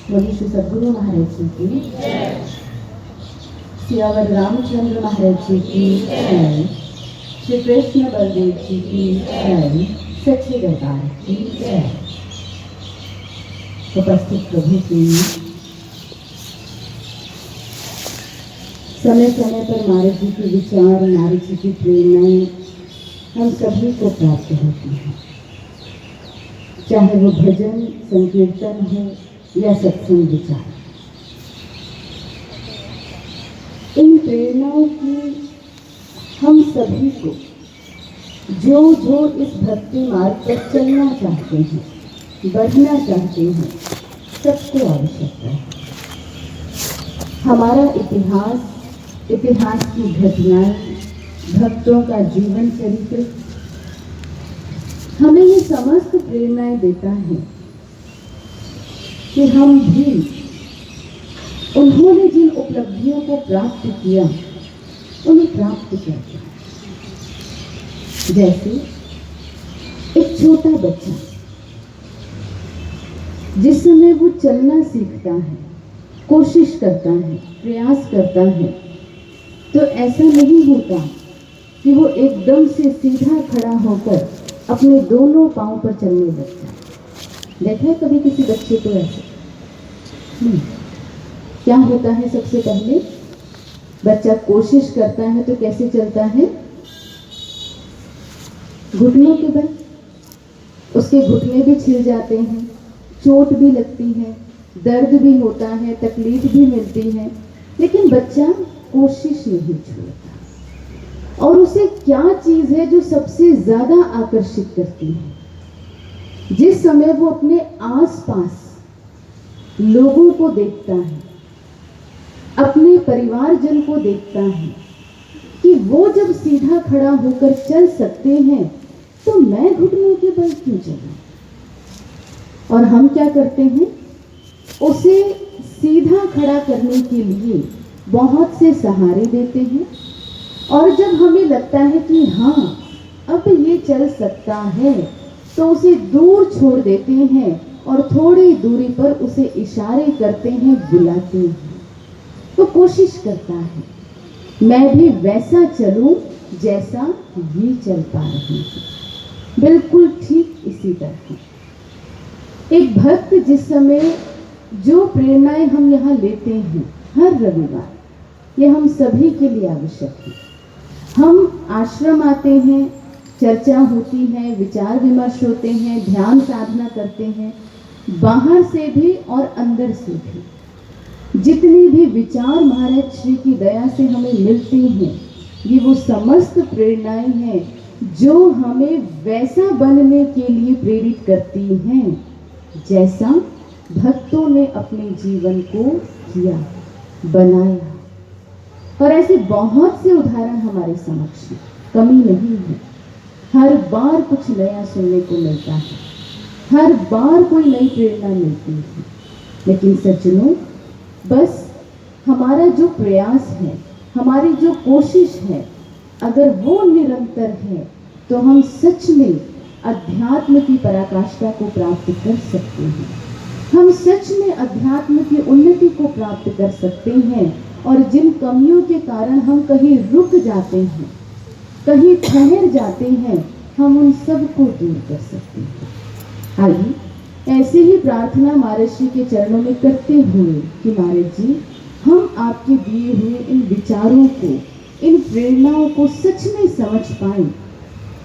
बोलिए श्री सद्गुरु महाराज जी की जय, सियावर रामचंद्र महाराज जी की जय, श्री कृष्ण बलदेव जी की जय, सच्चे दरबार की जय। उपस्थित प्रभु की समय समय पर महाराज जी के विचार, नारद जी की प्रेरणाएं हम सभी को प्राप्त होती हैं, चाहे वो भजन संकीर्तन हो या सत्संग विचार। इन प्रेरणाओं की हम सभी को जो जो इस भक्ति मार्ग पर चलना चाहते हैं, बढ़ना चाहते हैं, सबको आवश्यकता है। हमारा इतिहास, इतिहास की घटनाएं, भक्तों का जीवन चरित्र हमें ये समस्त प्रेरणाएं देता है कि हम भी उन्होंने जिन उपलब्धियों को प्राप्त किया उन्हें प्राप्त करते हैं। जैसे एक छोटा बच्चा जिस समय वो चलना सीखता है, कोशिश करता है, प्रयास करता है, तो ऐसा नहीं होता कि वो एकदम से सीधा खड़ा होकर अपने दोनों पांव पर चलने लगता है। देखा है कभी किसी बच्चे को ऐसे? नहीं। क्या होता है? सबसे पहले बच्चा कोशिश करता है तो कैसे चलता है? घुटनों के बल। उसके घुटने भी छिल जाते हैं, चोट भी लगती है, दर्द भी होता है, तकलीफ भी मिलती है, लेकिन बच्चा कोशिश नहीं छोड़ता। और उसे क्या चीज है जो सबसे ज्यादा आकर्षित करती है? जिस समय वो अपने आसपास लोगों को देखता है, अपने परिवारजन को देखता है कि वो जब सीधा खड़ा होकर चल सकते हैं तो मैं घुटनों के बल क्यों चलूं? और हम क्या करते हैं? उसे सीधा खड़ा करने के लिए बहुत से सहारे देते हैं, और जब हमें लगता है कि हाँ अब ये चल सकता है तो उसे दूर छोड़ देते हैं और थोड़ी दूरी पर उसे इशारे करते हैं, बुलाते हैं। तो कोशिश करता है मैं भी वैसा चलूं जैसा ये चल पा रही है। बिल्कुल ठीक इसी तरह एक भक्त जिस समय जो प्रेरणाएं हम यहाँ लेते हैं हर रविवार, ये हम सभी के लिए आवश्यक है। हम आश्रम आते हैं, चर्चा होती है, विचार विमर्श होते हैं, ध्यान साधना करते हैं, बाहर से भी और अंदर से भी जितनी भी विचार महाराज श्री की दया से हमें मिलती हैं, ये वो समस्त प्रेरणाएं हैं जो हमें वैसा बनने के लिए प्रेरित करती हैं जैसा भक्तों ने अपने जीवन को किया, बनाया। और ऐसे बहुत से उदाहरण हमारे समक्ष हैं, कमी नहीं है। हर बार कुछ नया सुनने को मिलता है, हर बार कोई नई प्रेरणा मिलती है। लेकिन सज्जनों, बस हमारा जो प्रयास है, हमारी जो कोशिश है, अगर वो निरंतर है तो हम सच में अध्यात्म की पराकाष्ठा को प्राप्त कर सकते हैं। हम सच में अध्यात्म की उन्नति को प्राप्त कर सकते हैं, और जिन कमियों के कारण हम कहीं रुक जाते हैं, कहीं ठहर जाते हैं, हम उन सब को दूर कर सकते हैं। आइए ऐसे ही प्रार्थना महाराज जी के चरणों में करते हुए कि महाराज जी, हम आपके दिए हुए इन विचारों को, इन प्रेरणाओं को सच में समझ पाए।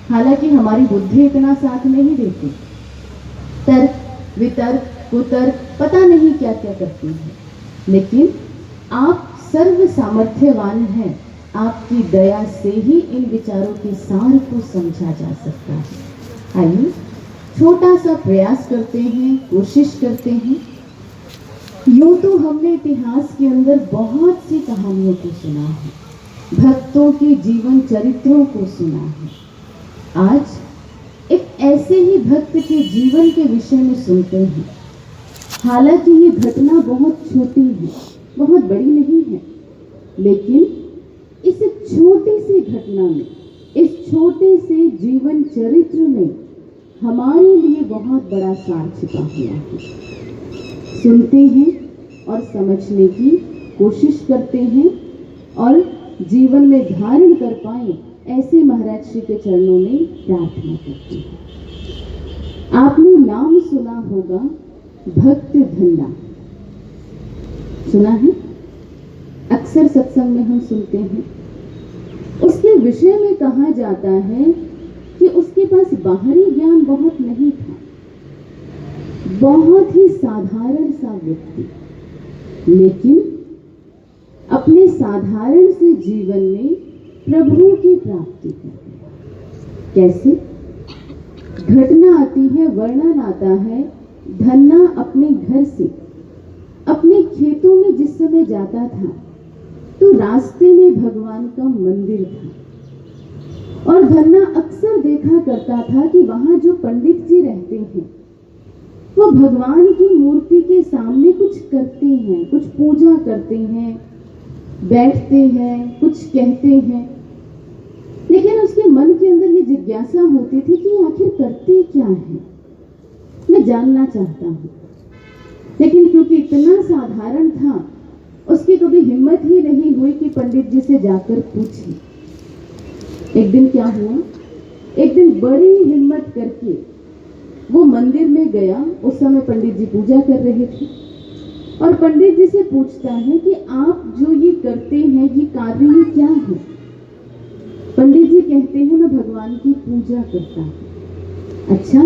हालांकि हमारी बुद्धि इतना साथ नहीं देती, तर्क वितर्क कुतर्क पता नहीं क्या क्या करती है, लेकिन आप सर्व सामर्थ्यवान हैं। आपकी दया से ही इन विचारों के सार को समझा जा सकता है। आइए छोटा सा प्रयास करते हैं, कोशिश करते हैं। यूं तो हमने इतिहास के अंदर बहुत सी कहानियों को सुना है, भक्तों के जीवन चरित्रों को सुना है। आज एक ऐसे ही भक्त के जीवन के विषय में सुनते हैं। हालांकि ये घटना बहुत छोटी है, बहुत बड़ी नहीं है, लेकिन इस छोटी सी घटना में, इस छोटे से जीवन चरित्र में हमारे लिए बहुत बड़ा सार छिपा हुआ है। सुनते हैं और समझने की कोशिश करते हैं और जीवन में धारण कर पाए, ऐसे महाराज श्री के चरणों में प्रार्थना करते हैं। आपने नाम सुना होगा भक्त धन्ना, सुना है? अक्सर सत्संग में हम सुनते हैं। उसके विषय में कहा जाता है कि उसके पास बाहरी ज्ञान बहुत नहीं था, बहुत ही साधारण सा व्यक्ति, लेकिन अपने साधारण से जीवन में प्रभु की प्राप्ति कर। कैसे? घटना आती है, वर्णन आता है, धन्ना अपने घर से अपने खेतों में जिस समय जाता था तो रास्ते में भगवान का मंदिर था और धन्ना अक्सर देखा करता था कि वहां जो पंडित जी रहते हैं वो भगवान की मूर्ति के सामने कुछ करते हैं, कुछ पूजा करते हैं, बैठते हैं, कुछ कहते हैं, लेकिन उसके मन के अंदर ये जिज्ञासा होती थी कि आखिर करते क्या है, मैं जानना चाहता हूं। लेकिन क्योंकि इतना साधारण था, उसकी कभी हिम्मत ही नहीं हुई कि पंडित जी से जाकर पूछे। एक दिन क्या हुआ, एक दिन बड़ी हिम्मत करके वो मंदिर में गया। उस समय पंडित जी पूजा कर रहे थे और पंडित जी से पूछता है कि आप जो ये करते हैं, ये कार्य ये क्या है? पंडित जी कहते हैं, मैं भगवान की पूजा करता हूं। अच्छा,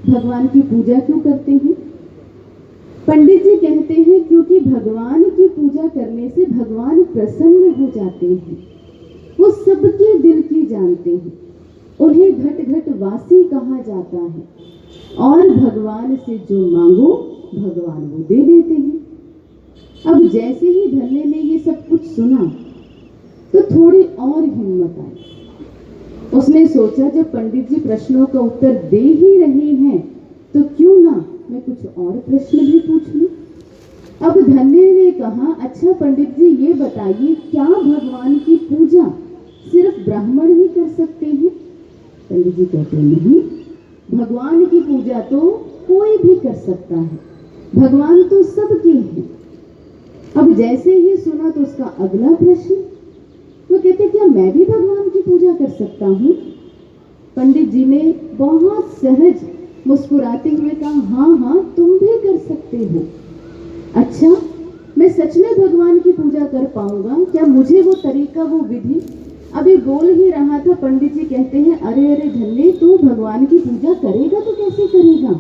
भगवान की पूजा क्यों करते हैं? पंडित जी कहते हैं, क्योंकि भगवान की पूजा करने से भगवान प्रसन्न हो जाते हैं। वो सबके दिल की जानते हैं, उन्हें घट घट वासी कहा जाता है और भगवान से जो मांगो भगवान वो दे देते हैं। अब जैसे ही धन्य ने ये सब कुछ सुना तो थोड़ी और हिम्मत आई। उसने सोचा, जब पंडित जी प्रश्नों का उत्तर दे ही रहे हैं तो क्यों ना मैं कुछ और प्रश्न भी पूछ लूं। अब धन्य ने कहा, अच्छा पंडित जी ये बताइए, क्या भगवान की पूजा सिर्फ ब्राह्मण ही कर सकते हैं? पंडित जी कहते हैं, नहीं, भगवान की पूजा तो कोई भी कर सकता है, भगवान तो सबके हैं। अब जैसे ही सुना तो उसका अगला प्रश्न, वो कहते, क्या मैं भी भगवान की पूजा कर सकता हूँ? पंडित जी ने बहुत सहज मुस्कुराते हुए कहा, हाँ हाँ तुम भी कर सकते हो। अच्छा, मैं सच में भगवान की पूजा कर पाऊंगा क्या? मुझे वो तरीका, वो विधि। अभी बोल ही रहा था, पंडित जी कहते हैं, अरे अरे धन्य, तू भगवान की पूजा करेगा तो कैसे करेगा?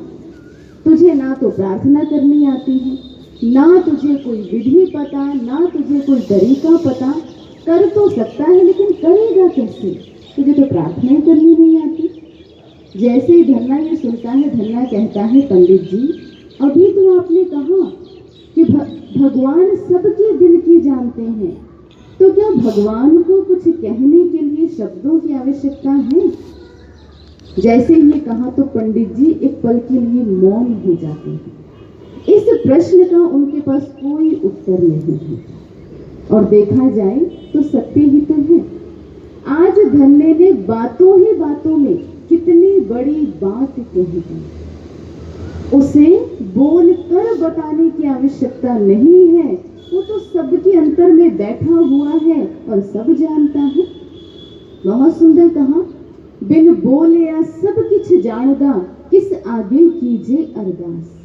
तुझे ना तो प्रार्थना करनी आती है, ना तुझे कोई विधि पता, ना तुझे कोई तरीका पता। कर तो सकता है लेकिन करेगा कैसे? तुझे तो प्रार्थना ही करनी नहीं आती। जैसे ही धन्ना ये सुनता है, धन्ना कहता है, पंडित जी अभी तो आपने कहा कि भगवान सबके दिल की जानते हैं, तो क्या भगवान को कुछ कहने के लिए शब्दों की आवश्यकता है? जैसे ही कहा तो पंडित जी एक पल के लिए मौन हो जाते हैं। इस प्रश्न का उनके पास कोई उत्तर नहीं है और देखा जाए तो सत्य ही तो है। आज धन्य ने बातों ही बातों में कितनी बड़ी बात कही है, उसे बोलकर बताने की आवश्यकता नहीं है, वो तो सबके अंतर में बैठा हुआ है और सब जानता है। बहुत सुंदर कहा, बिन बोले सब किछ जानदा, किस आगे कीजे अरदास।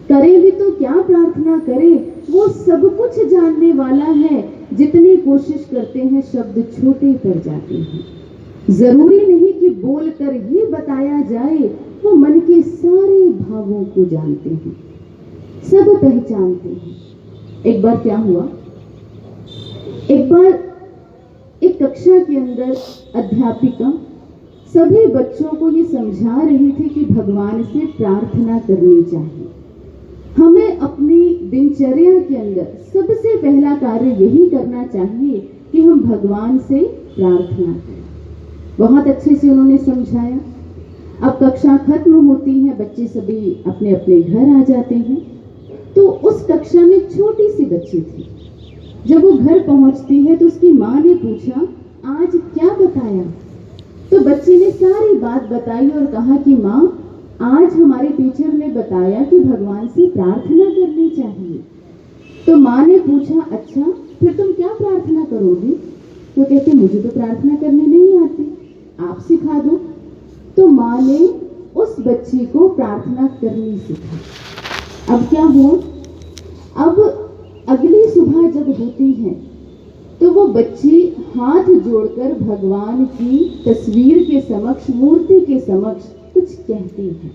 करे भी तो क्या प्रार्थना करे, वो सब कुछ जानने वाला है। जितनी कोशिश करते हैं शब्द छोटे पड़ जाते हैं। जरूरी नहीं कि बोलकर ही बताया जाए, वो मन के सारे भावों को जानते हैं, सब पहचानते हैं। एक बार क्या हुआ, एक बार एक कक्षा के अंदर अध्यापिका सभी बच्चों को ये समझा रही थी कि भगवान से प्रार्थना करनी चाहिए। हमें अपनी दिनचर्या के अंदर सबसे पहला कार्य यही करना चाहिए कि हम भगवान से प्रार्थना करें। बहुत अच्छे से उन्होंने समझाया। अब कक्षा खत्म होती है, बच्चे सभी अपने अपने घर आ जाते हैं। तो उस कक्षा में छोटी सी बच्ची थी। जब वो घर पहुंचती है तो उसकी माँ ने पूछा, आज क्या बताया? तो बच्ची ने सारी बात बताई और कहा कि माँ, आज हमारे टीचर ने बताया कि भगवान से प्रार्थना करनी चाहिए। तो माँ ने पूछा, अच्छा फिर तुम क्या प्रार्थना करोगी? तो कहते, मुझे तो प्रार्थना करने नहीं आती, आप सिखा दो। तो माँ ने उस बच्ची को प्रार्थना करनी सिखाई। अब क्या हुआ, अब अगली सुबह जब होती है तो वो बच्ची हाथ जोड़कर भगवान की तस्वीर के समक्ष, मूर्ति के समक्ष कुछ कहती है।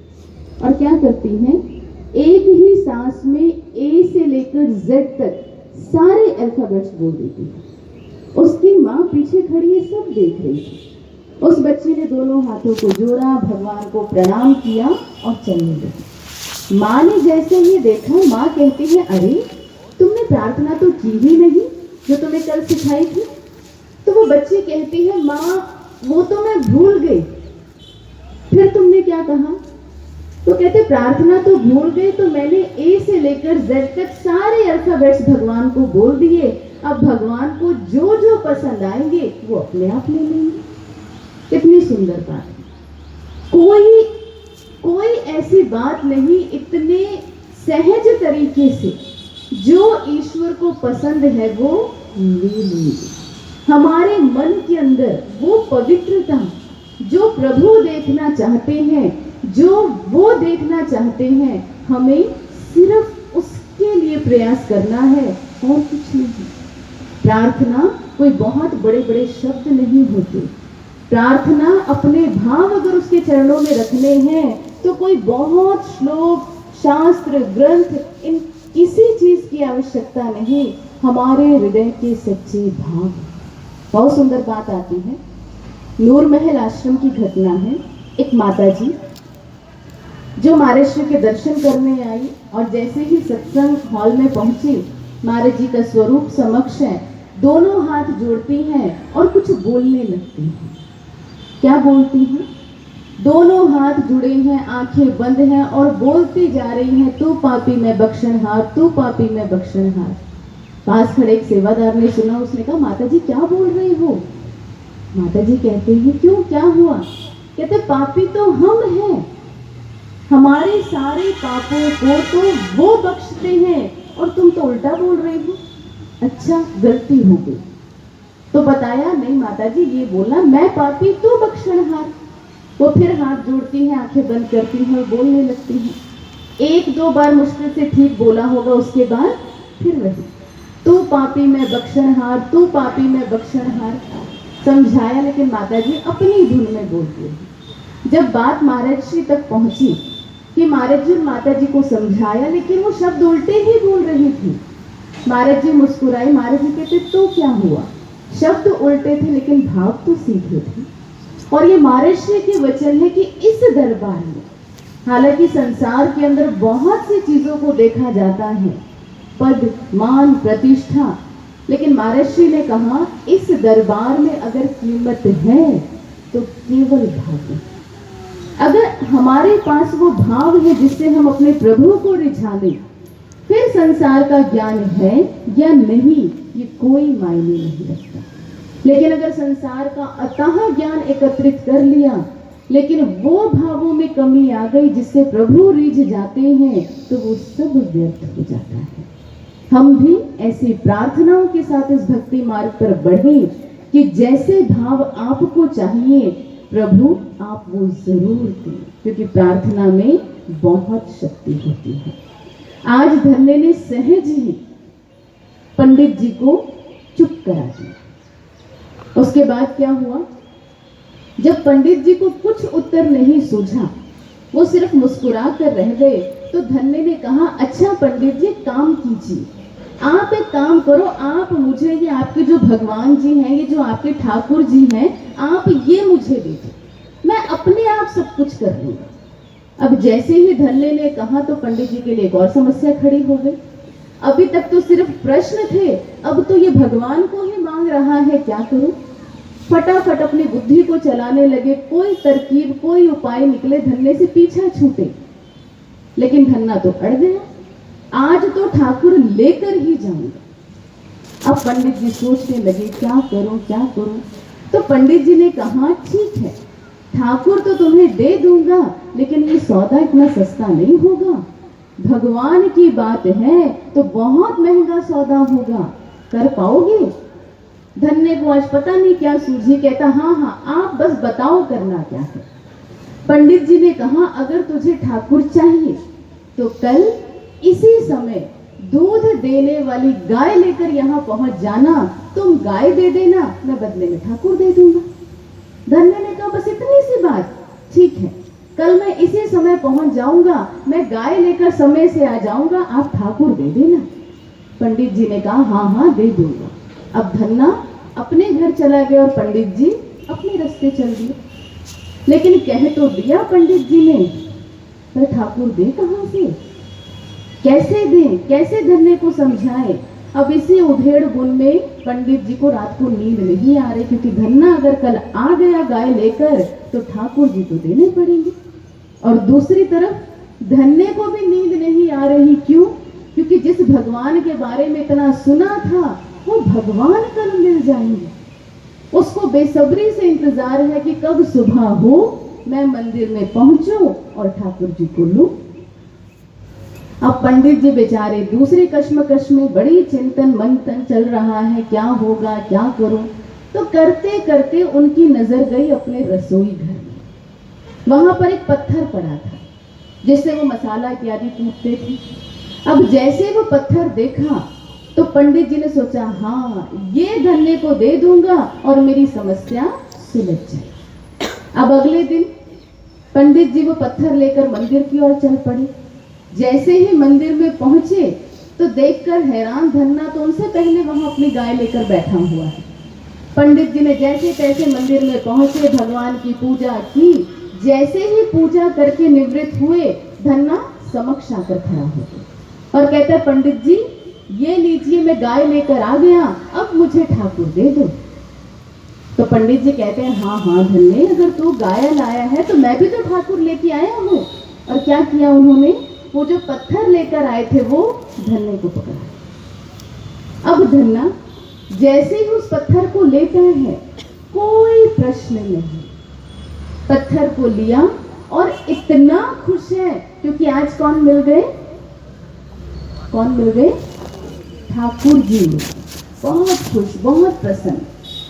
और क्या करती है, एक ही सांस में ए से लेकर जेड तक सारे अल्फाबेट्स बोल देती है। उसकी माँ पीछे खड़ी है, सब देख रही थी। उस बच्ची ने दोनों हाथों को जोड़ा, भगवान को प्रणाम किया और चलने लगी। माँ ने जैसे ये देखा, माँ कहती है, अरे तुमने प्रार्थना तो की ही नहीं जो तुम्हें कल सिखाई थी। तो वो बच्ची कहती है, माँ वो तो मैं भूल गई। फिर तुमने क्या कहा? तो कहते, प्रार्थना तो भूल गई, तो मैंने ए से लेकर जेड तक सारे अल्फाबेट्स भगवान को बोल दिए। अब भगवान को जो जो पसंद आएंगे वो अपने आप ले लेंगे। कितनी सुंदर बात है। कोई ऐसी बात नहीं, इतने सहज तरीके से जो ईश्वर को पसंद है वो ले लेंगे। हमारे मन के अंदर वो पवित्रता जो प्रभु देखना चाहते हैं, जो वो देखना चाहते हैं, हमें सिर्फ उसके लिए प्रयास करना है और कुछ नहीं। प्रार्थना कोई बहुत बड़े बड़े शब्द नहीं होते। प्रार्थना अपने भाव अगर उसके चरणों में रखने हैं तो कोई बहुत श्लोक, शास्त्र, ग्रंथ, इन किसी चीज की आवश्यकता नहीं। हमारे हृदय के सच्चे भाव। बहुत सुंदर बात आती है। नूर महल आश्रम की घटना है। एक माता जी जो महाराज श्री के दर्शन करने आई और जैसे ही सत्संग हॉल में पहुंची, महाराज जी का स्वरूप समक्ष है, दोनों हाथ जोड़ती हैं और कुछ बोलने लगती हैं। क्या बोलती हैं? दोनों हाथ जुड़े हैं, आंखें बंद हैं और बोलती जा रही हैं, तू पापी मैं बख्शनहार, तू पापी मैं बख्शनहार। पास खड़े एक सेवादार ने सुना, उसने कहा, माता जी क्या बोल रही हो? माता जी कहते हैं, क्यों, क्या हुआ? कहते, पापी तो हम हैं, हमारे सारे पापों को तो वो बख्शते हैं और तुम तो उल्टा बोल रही हो। अच्छा, गलती हो गई। तो बताया, नहीं माता जी ये बोला, मैं पापी तू बख्शनहार। वो फिर हाथ जोड़ती है, आंखें बंद करती है और बोलने लगती है। एक दो बार मुश्किल से ठीक बोला होगा, उसके बाद फिर वही, तू पापी मैं बख्शनहार, तू पापी मैं बख्शनहार। समझाया, लेकिन माता जी अपनी धुन में बोलती है। जब बात महाराज श्री तक पहुंची कि महाराज जी, माता जी को समझाया लेकिन वो शब्द उल्टे ही बोल रही थी। महाराज जी मुस्कुराए। महाराज जी कहते, तो क्या हुआ? शब्द उल्टे थे लेकिन भाव तो सीधे थे। और ये महाराज श्री के वचन है कि इस दरबार में, हालांकि संसार के अंदर बहुत सी चीजों को देखा जाता है, पद, मान, प्रतिष्ठा, लेकिन महाराज श्री ने कहा इस दरबार में अगर कीमत है तो केवल भाव है। अगर हमारे पास वो भाव है जिससे हम अपने प्रभु को रिझा दें, फिर संसार का ज्ञान है या नहीं ये कोई मायने नहीं रखता। लेकिन अगर संसार का अतः ज्ञान एकत्रित कर लिया लेकिन वो भावों में कमी आ गई जिससे प्रभु रिझ जाते हैं तो वो सब व्यर्थ हो जाता है। हम भी ऐसी प्रार्थनाओं के साथ इस भक्ति मार्ग पर बढ़ें कि जैसे भाव आपको चाहिए प्रभु आप वो जरूर दें, क्योंकि प्रार्थना में बहुत शक्ति होती है। आज धन्य ने सहज ही पंडित जी को चुप करा दिया। उसके बाद क्या हुआ, जब पंडित जी को कुछ उत्तर नहीं सूझा, वो सिर्फ मुस्कुरा कर रह गए, तो धन्य ने कहा, अच्छा पंडित जी काम कीजिए, आप एक काम करो, आप मुझे ये आपके जो भगवान जी हैं, ये जो आपके ठाकुर जी हैं, आप ये मुझे दे दो, मैं अपने आप सब कुछ कर लूंगा। अब जैसे ही धन्य ने कहा तो पंडित जी के लिए एक और समस्या खड़ी हो गई। अभी तक तो सिर्फ प्रश्न थे, अब तो ये भगवान को ही मांग रहा है, क्या करूं? फटाफट अपनी बुद्धि को चलाने लगे, कोई तरकीब कोई उपाय निकले, धन्य से पीछा छूटे, लेकिन धन्ना तो अड़ गया, आज तो ठाकुर लेकर ही जाऊंगा। अब पंडित जी सोचने लगे क्या करूं क्या करूं। तो पंडित जी ने कहा, ठीक है ठाकुर तो तुम्हें दे दूंगा, लेकिन ये सौदा इतना सस्ता नहीं होगा, भगवान की बात है तो बहुत महंगा सौदा होगा, कर पाओगे? धन्य को आज पता नहीं क्या सूझी, कहता हाँ हाँ आप बस बताओ करना क्या है। पंडित जी ने कहा अगर तुझे ठाकुर चाहिए तो कल इसी समय दूध देने वाली गाय लेकर यहाँ पहुंच जाना, तुम गाय दे देना, मैं बदले में ठाकुर दे दूंगा। धन्य ने कहा बस इतनी सी बात, ठीक है कल मैं इसी समय पहुंच जाऊंगा, मैं गाय लेकर समय से आ जाऊंगा, आप ठाकुर दे देना। पंडित जी ने कहा हाँ हाँ दे दूंगा। अब धन्ना अपने घर चला गया और पंडित जी अपने रास्ते चल दिए। लेकिन कह तो दिया पंडित जी ने, पर ठाकुर दे कहां से, कैसे दे, कैसे धन्य को समझाए। अब इसी उधेड़ बुन में पंडित जी को रात को नींद नहीं आ रही, क्योंकि धन्ना अगर कल आ गया गाय लेकर तो ठाकुर जी को देने पड़ेंगे। और दूसरी तरफ धन्य को भी नींद नहीं आ रही, क्यों? क्योंकि जिस भगवान के बारे में इतना सुना था वो भगवान कल मिल जाएंगे। उसको बेसब्री से इंतजार है कि कब सुबह हो, मैं मंदिर में पहुंचूं और ठाकुर जी को लूं। अब पंडित जी बेचारे दूसरे कश्मकश में, बड़ी चिंतन मंथन चल रहा है, क्या होगा क्या करूं। तो करते करते उनकी नजर गई अपने रसोई घर में। वहां पर एक पत्थर पड़ा था जिससे वो मसाला इत्यादि कूटते थे। अब जैसे वो पत्थर देखा तो पंडित जी ने सोचा हाँ ये धन्य को दे दूंगा और मेरी समस्या सुलझ जाए। अब अगले दिन पंडित जी वो पत्थर लेकर मंदिर की ओर चल पड़े। जैसे ही मंदिर में पहुंचे तो देखकर हैरान धन्ना तो उनसे पहले वहां अपनी गाय लेकर बैठा हुआ है। पंडित जी ने जैसे तैसे मंदिर में पहुंचे, भगवान की पूजा की। जैसे ही पूजा करके निवृत्त हुए, धन्ना समक्ष आकर खड़ा हो गया और कहता है पंडित जी ये लीजिए मैं गाय लेकर आ गया, अब मुझे ठाकुर दे दो। तो पंडित जी कहते हैं हाँ हाँ धन्य, अगर तू गाय लाया है तो मैं भी तो ठाकुर लेके आया हूँ। और क्या किया उन्होंने, वो जो पत्थर लेकर आए थे वो धन्य को पकड़ा। अब धन्ना जैसे ही उस पत्थर को लेता है कोई प्रश्न नहीं, पत्थर को लिया और इतना खुश है क्योंकि आज कौन मिल गए, कौन मिल गए, ठाकुर जी। बहुत खुश, बहुत प्रसन्न,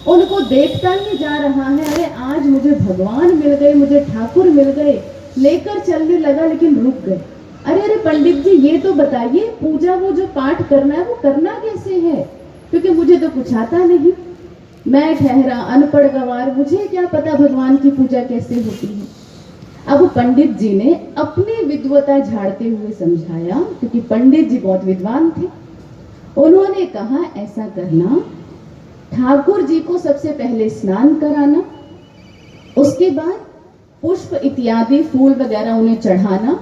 उनको देखता ही जा रहा है, अरे आज मुझे भगवान मिल गए, मुझे ठाकुर मिल गए। लेकर चलने लगा लेकिन रुक गए। अरे अरे पंडित जी ये तो बताइए पूजा वो जो पाठ करना है वो करना कैसे है, क्योंकि मुझे तो कुछ आता नहीं, मैं ठहरा अनपढ़ गवार, मुझे क्या पता भगवान की पूजा कैसे होती है। अब पंडित जी ने अपनी विद्वता झाड़ते हुए समझाया, क्योंकि पंडित जी बहुत विद्वान थे। उन्होंने कहा ऐसा करना, ठाकुर जी को सबसे पहले स्नान कराना, उसके बाद पुष्प इत्यादि फूल वगैरह उन्हें चढ़ाना,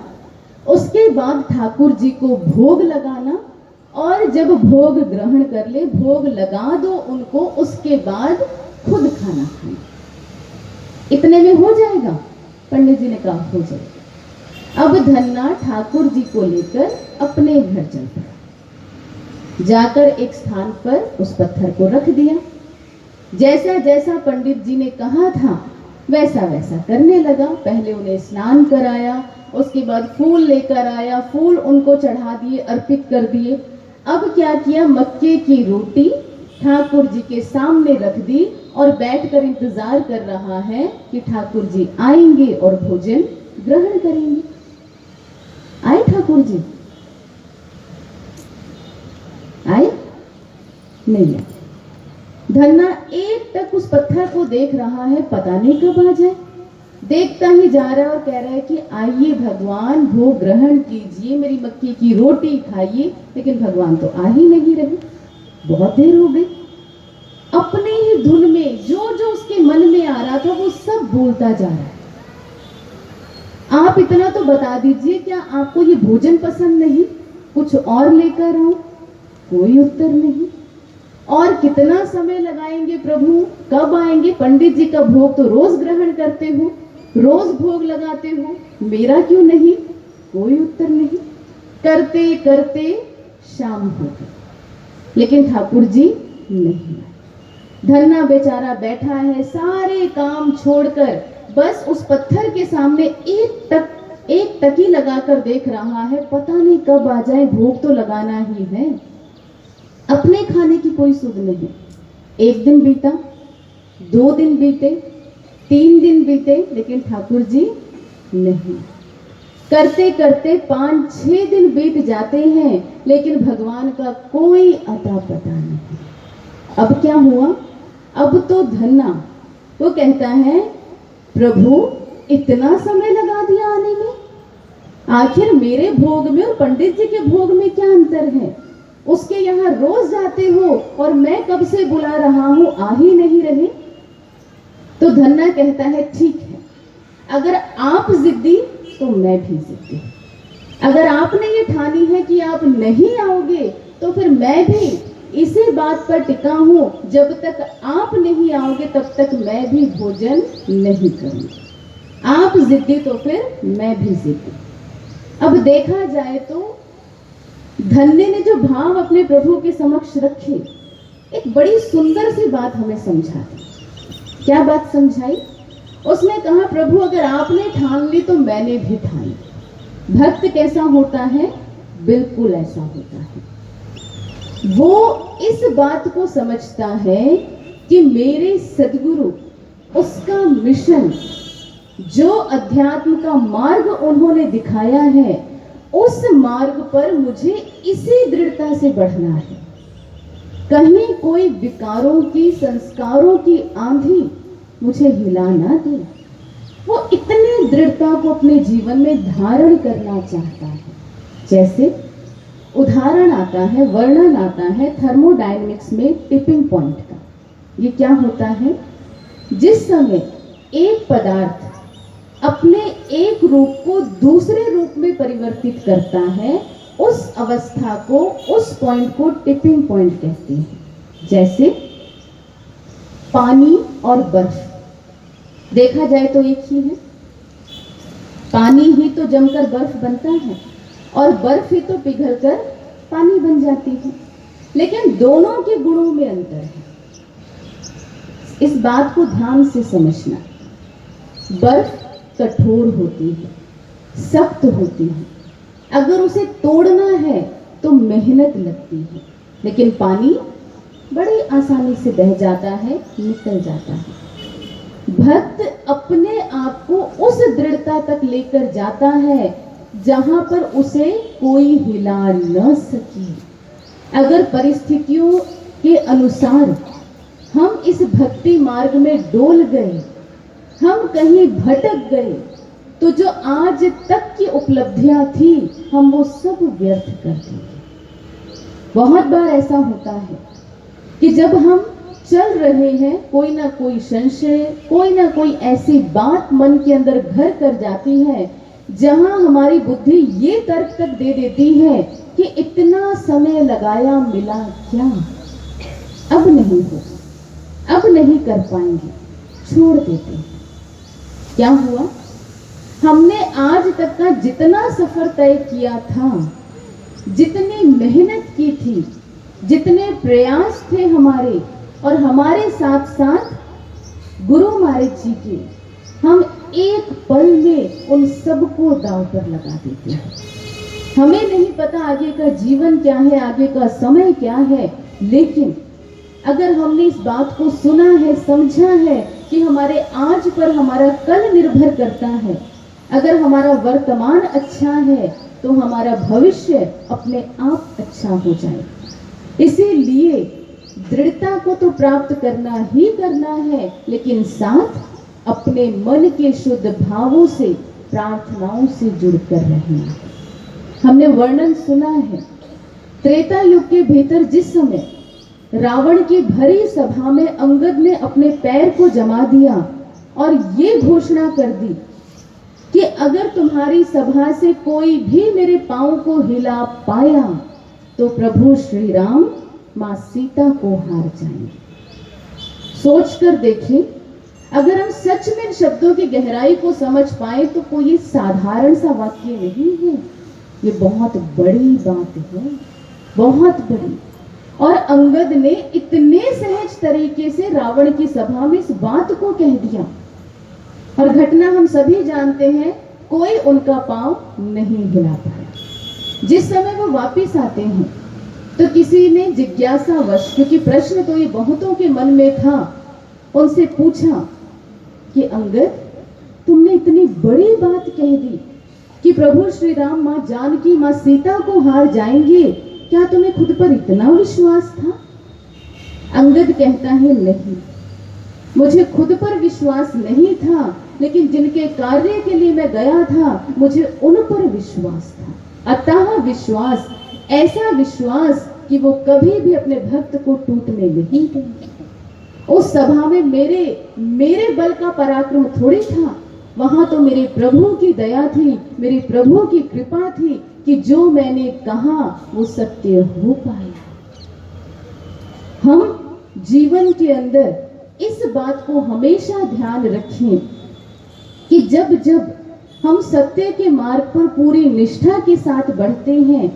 उसके बाद ठाकुर जी को भोग लगाना, और जब भोग ग्रहण कर ले, भोग लगा दो उनको, उसके बाद खुद खाना खाना। इतने में हो जाएगा? पंडित जी ने कहा हो जाएगा। अब धन्ना ठाकुर जी को लेकर अपने घर चल पड़ा। जाकर एक स्थान पर उस पत्थर को रख दिया। जैसा जैसा पंडित जी ने कहा था वैसा वैसा करने लगा। पहले उन्हें स्नान कराया, उसके बाद फूल लेकर आया, फूल उनको चढ़ा दिए, अर्पित कर दिए। अब क्या किया, मक्के की रोटी ठाकुर जी के सामने रख दी और बैठकर इंतजार कर रहा है कि ठाकुर जी आएंगे और भोजन ग्रहण करेंगे। आए ठाकुर जी? आए? नहीं आए। धन्ना एक टक उस पत्थर को देख रहा है, पता नहीं कब आ जाए। देखता ही जा रहा है और कह रहा है कि आइए भगवान, भोग ग्रहण कीजिए, मेरी मक्की की रोटी खाइए। लेकिन भगवान तो आ ही नहीं रहे। बहुत देर हो गई। अपने ही धुन में जो जो उसके मन में आ रहा था वो सब बोलता जा रहा है। आप इतना तो बता दीजिए, क्या आपको ये भोजन पसंद नहीं, कुछ और लेकर आऊं? कोई उत्तर नहीं। और कितना समय लगाएंगे प्रभु, कब आएंगे? पंडित जी का भोग तो रोज ग्रहण करते हो, रोज भोग लगाते हो, मेरा क्यों नहीं? कोई उत्तर नहीं। करते करते शाम हो गई, लेकिन ठाकुर जी नहीं आए। धन्ना बेचारा बैठा है, सारे काम छोड़कर बस उस पत्थर के सामने एक टकी लगाकर देख रहा है, पता नहीं कब आ जाए, भूख तो लगाना ही है। अपने खाने की कोई सुध नहीं। 1 दिन बीता, 2 दिन बीते, 3 दिन बीते, लेकिन ठाकुर जी नहीं। करते करते 5-6 दिन बीत जाते हैं, लेकिन भगवान का कोई अता पता नहीं। अब क्या हुआ? अब तो धन्ना वो कहता है, प्रभु इतना समय लगा दिया आने में, आखिर मेरे भोग में और पंडित जी के भोग में क्या अंतर है? उसके यहाँ रोज जाते हो और मैं कब से बुला रहा हूं, आ ही नहीं रहे। तो धन्ना कहता है, ठीक है, अगर आप जिद्दी तो मैं भी जिद्दी। अगर आपने ये ठानी है कि आप नहीं आओगे, तो फिर मैं भी इसी बात पर टिका हूं, जब तक आप नहीं आओगे तब तक मैं भी भोजन नहीं करूंगा। आप जिद्दी तो फिर मैं भी जिद्दी। अब देखा जाए तो धन्य ने जो भाव अपने प्रभु के समक्ष रखे, एक बड़ी सुंदर सी बात हमें समझा दी। क्या बात समझाई? उसने कहा, प्रभु अगर आपने ठान ली तो मैंने भी ठान ली। भक्त कैसा होता है? बिल्कुल ऐसा होता है। वो इस बात को समझता है कि मेरे सद्गुरु, उसका मिशन, जो अध्यात्म का मार्ग उन्होंने दिखाया है, उस मार्ग पर मुझे इसी दृढ़ता से बढ़ना है। कहीं कोई विकारों की, संस्कारों की आंधी मुझे हिला ना दे। वो इतनी दृढ़ता को अपने जीवन में धारण करना चाहता है। जैसे उदाहरण आता है, वर्णन आता है थर्मोडायनेमिक्स में टिपिंग पॉइंट का। ये क्या होता है? जिस समय एक पदार्थ अपने एक रूप को दूसरे रूप में परिवर्तित करता है, उस अवस्था को, उस पॉइंट को टिपिंग पॉइंट कहते हैं। जैसे पानी और बर्फ, देखा जाए तो एक ही है। पानी ही तो जमकर बर्फ बनता है और बर्फ ही तो पिघलकर पानी बन जाती है, लेकिन दोनों के गुणों में अंतर है। इस बात को ध्यान से समझना। बर्फ कठोर होती है, सख्त होती है, अगर उसे तोड़ना है तो मेहनत लगती है, लेकिन पानी बड़ी आसानी से बह जाता है, निकल जाता है। भक्त अपने आप को उस दृढ़ता तक लेकर जाता है जहां पर उसे कोई हिला न सके। अगर परिस्थितियों के अनुसार हम इस भक्ति मार्ग में डोल गए, हम कहीं भटक गए, तो जो आज तक की उपलब्धियां थी, हम वो सब व्यर्थ कर देंगे। बहुत बार ऐसा होता है कि जब हम चल रहे हैं, कोई ना कोई संशय, कोई ना कोई ऐसी बात मन के अंदर घर कर जाती है, जहां हमारी बुद्धि ये तर्क तक दे देती है कि इतना समय लगाया, मिला क्या, अब नहीं होगा, अब नहीं कर पाएंगे, छोड़ देते हैं। क्या हुआ? हमने आज तक का जितना सफर तय किया था, जितनी मेहनत की थी, जितने प्रयास थे हमारे, और हमारे साथ साथ गुरु महाराज जी के, हम एक पल में उन सबको दांव पर लगा देते हैं। हमें नहीं पता आगे का जीवन क्या है, आगे का समय क्या है, लेकिन अगर हमने इस बात को सुना है, समझा है कि हमारे आज पर हमारा कल निर्भर करता है, अगर हमारा वर्तमान अच्छा है तो हमारा भविष्य अपने आप अच्छा हो जाए। इसीलिए दृढ़ता को तो प्राप्त करना ही करना है, लेकिन साथ अपने मन के शुद्ध भावों से, प्रार्थनाओं से जुड़कर रहना। हमने वर्णन सुना है, त्रेता युग के भीतर जिस समय रावण की भरी सभा में अंगद ने अपने पैर को जमा दिया और ये घोषणा कर दी कि अगर तुम्हारी सभा से कोई भी मेरे पांव को हिला पाया तो प्रभु श्री राम मां सीता को हार जाएंगे। सोचकर देखें, अगर हम सच में शब्दों की गहराई को समझ पाए तो कोई साधारण सा वाक्य नहीं है, ये बहुत बड़ी बात है, बहुत बड़ी। और अंगद ने इतने सहज तरीके से रावण की सभा में इस बात को कह दिया और घटना हम सभी जानते हैं, कोई उनका पांव नहीं हिला पाया। जिस समय वो वापिस आते हैं तो किसी ने जिज्ञासावश, क्योंकि प्रश्न तो ये बहुतों के मन में था, उनसे पूछा कि अंगद, तुमने इतनी बड़ी बात कह दी कि प्रभु श्री राम माँ जानकी माँ सीता को हार जाएंगे, क्या तुम्हें खुद पर इतना विश्वास था? अंगद कहता है, नहीं, मुझे खुद पर विश्वास नहीं था, लेकिन जिनके कार्य के लिए मैं गया था मुझे उन पर विश्वास था। अतः विश्वास, ऐसा विश्वास कि वो कभी भी अपने भक्त को टूटने नहीं देंगे। उस सभा में मेरे बल का पराक्रम थोड़ी था, वहां तो मेरे प्रभु की दया थी, मेरे प्रभु की कृपा थी कि जो मैंने कहा वो सत्य हो पाया। हम जीवन के अंदर इस बात को हमेशा ध्यान रखें कि जब जब हम सत्य के मार्ग पर पूरी निष्ठा के साथ बढ़ते हैं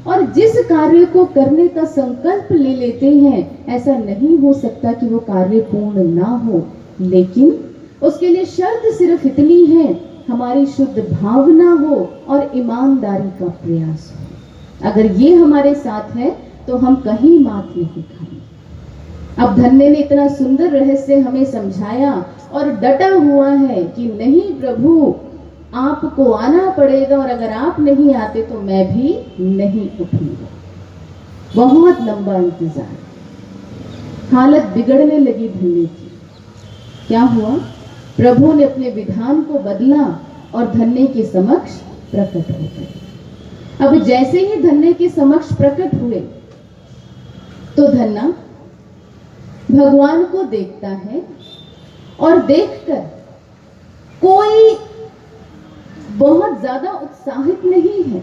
और जिस कार्य को करने का संकल्प ले लेते हैं, ऐसा नहीं हो सकता कि वो कार्य पूर्ण ना हो, लेकिन उसके लिए शर्त सिर्फ इतनी है, हमारी शुद्ध भावना हो और ईमानदारी का प्रयास हो। अगर ये हमारे साथ है तो हम कहीं मात नहीं खाएंगे। अब धन्य ने इतना सुंदर रहस्य हमें समझाया और डटा हुआ है कि नहीं प्रभु, आपको आना पड़ेगा और अगर आप नहीं आते तो मैं भी नहीं उठूंगा। बहुत लंबा इंतजार, हालत बिगड़ने लगी धन्य की। क्या हुआ? प्रभु ने अपने विधान को बदला और धन्य के समक्ष प्रकट हो गए। अब जैसे ही धन्य के समक्ष प्रकट हुए तो धन्ना भगवान को देखता है और देखकर कोई बहुत ज्यादा उत्साहित नहीं है,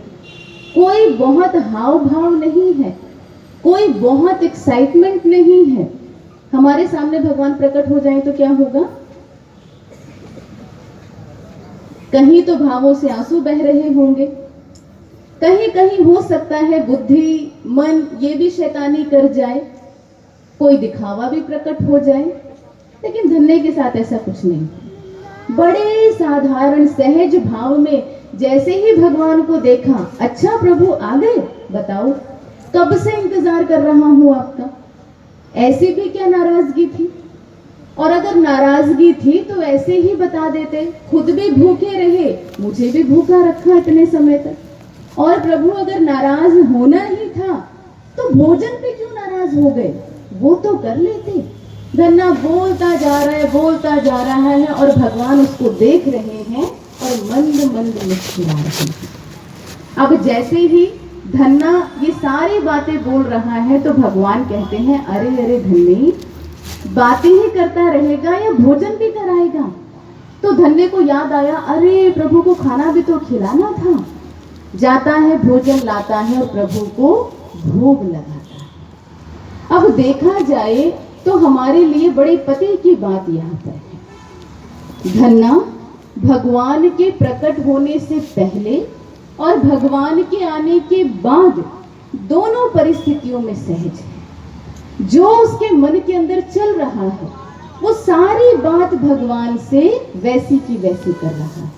कोई बहुत हाव भाव नहीं है, कोई बहुत एक्साइटमेंट नहीं है। हमारे सामने भगवान प्रकट हो जाए तो क्या होगा? कहीं तो भावों से आंसू बह रहे होंगे, कहीं कहीं हो सकता है बुद्धि मन ये भी शैतानी कर जाए, कोई दिखावा भी प्रकट हो जाए। लेकिन धन्य के साथ ऐसा कुछ नहीं। बड़े साधारण सहज भाव में जैसे ही भगवान को देखा, अच्छा प्रभु आ गए, बताओ कब से इंतजार कर रहा हूं आपका। ऐसी भी क्या नाराजगी थी? और अगर नाराजगी थी तो ऐसे ही बता देते, खुद भी भूखे रहे, मुझे भी भूखा रखा इतने समय तक। और प्रभु अगर नाराज होना ही था तो भोजन पे क्यों नाराज हो गए, वो तो कर लेते। धन्ना बोलता जा रहा है, बोलता जा रहा है और भगवान उसको देख रहे हैं और मंद मंद मुस्कुरा रहे हैं। अब जैसे ही धन्ना ये सारी बातें बोल रहा है तो भगवान कहते हैं, अरे अरे धन्नी, बातें ही करता रहेगा या भोजन भी कराएगा? तो धन्य को याद आया, अरे प्रभु को खाना भी तो खिलाना था। जाता है, भोजन लाता है और प्रभु को भोग लगाता है। अब देखा जाए तो हमारे लिए बड़े पते की बात यहाँ पर है। धन्ना भगवान के प्रकट होने से पहले और भगवान के आने के बाद दोनों परिस्थितियों में सहज है। जो उसके मन के अंदर चल रहा है वो सारी बात भगवान से वैसी की वैसी कर रहा है।